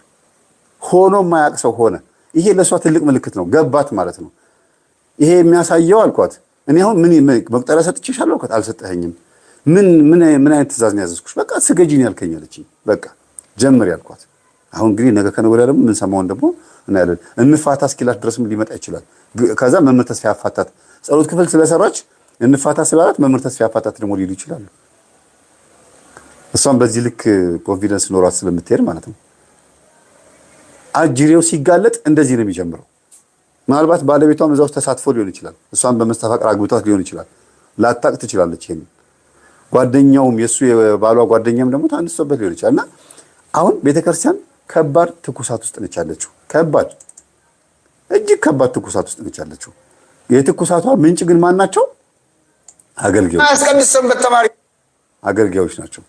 ሆኖ የማያውቅ ሰው ሆነ። ይሄ ለሷ ትልቅ ምልክት ነው። ገባት ማለት ነው። ይሄ የሚያሳየው አልኳት። እኔ አሁን ምን መቁጠሪያ ሰጥቼሻለሁ አልኳት። አልሰጠኸኝም። ምን አይነት ትእዛዝ ነው ያዘዝኩሽ? በቃ ስገጂ ነው ያልከኝ አለችኝ። በቃ ጀምሪ አልኳት። አሁን እንግዲህ ነገ ከነገ ወዲያ ደግሞ የምንሰማውን ደግሞ እናያለን። እንፋታ እስኪላት ድረስም ሊመጣ ይችላል። ከዛ መምህር ተስፋ ያፋታት ጸሎት ክፍል ስለሰራች እንፋታ ስላላት መምህር ተስፋ ያፋታት ደግሞ ሊሉ ይችላሉ። እሷም በዚህ ልክ ኮንፊደንስ ኖሯት ስለምትሄድ ማለት ነው። አጅሬው ሲጋለጥ እንደዚህ ነው የሚጀምረው። ምናልባት ባለቤቷም እዛ ውስጥ ተሳትፎ ሊሆን ይችላል። እሷም በመስተፋቅር አግብቷት ሊሆን ይችላል። ላታቅ ትችላለች። ይሄን ጓደኛውም የሱ የባሏ ጓደኛም ደግሞ ታንሶበት ሊሆን ይችላልና አሁን ቤተክርስቲያን ከባድ ትኩሳት ውስጥ ነች ያለችው። እጅግ ከባድ ትኩሳት ውስጥ ነች ያለችው። የትኩሳቷ ምንጭ ግን ማን ናቸው? አገልጋዮች ናቸው።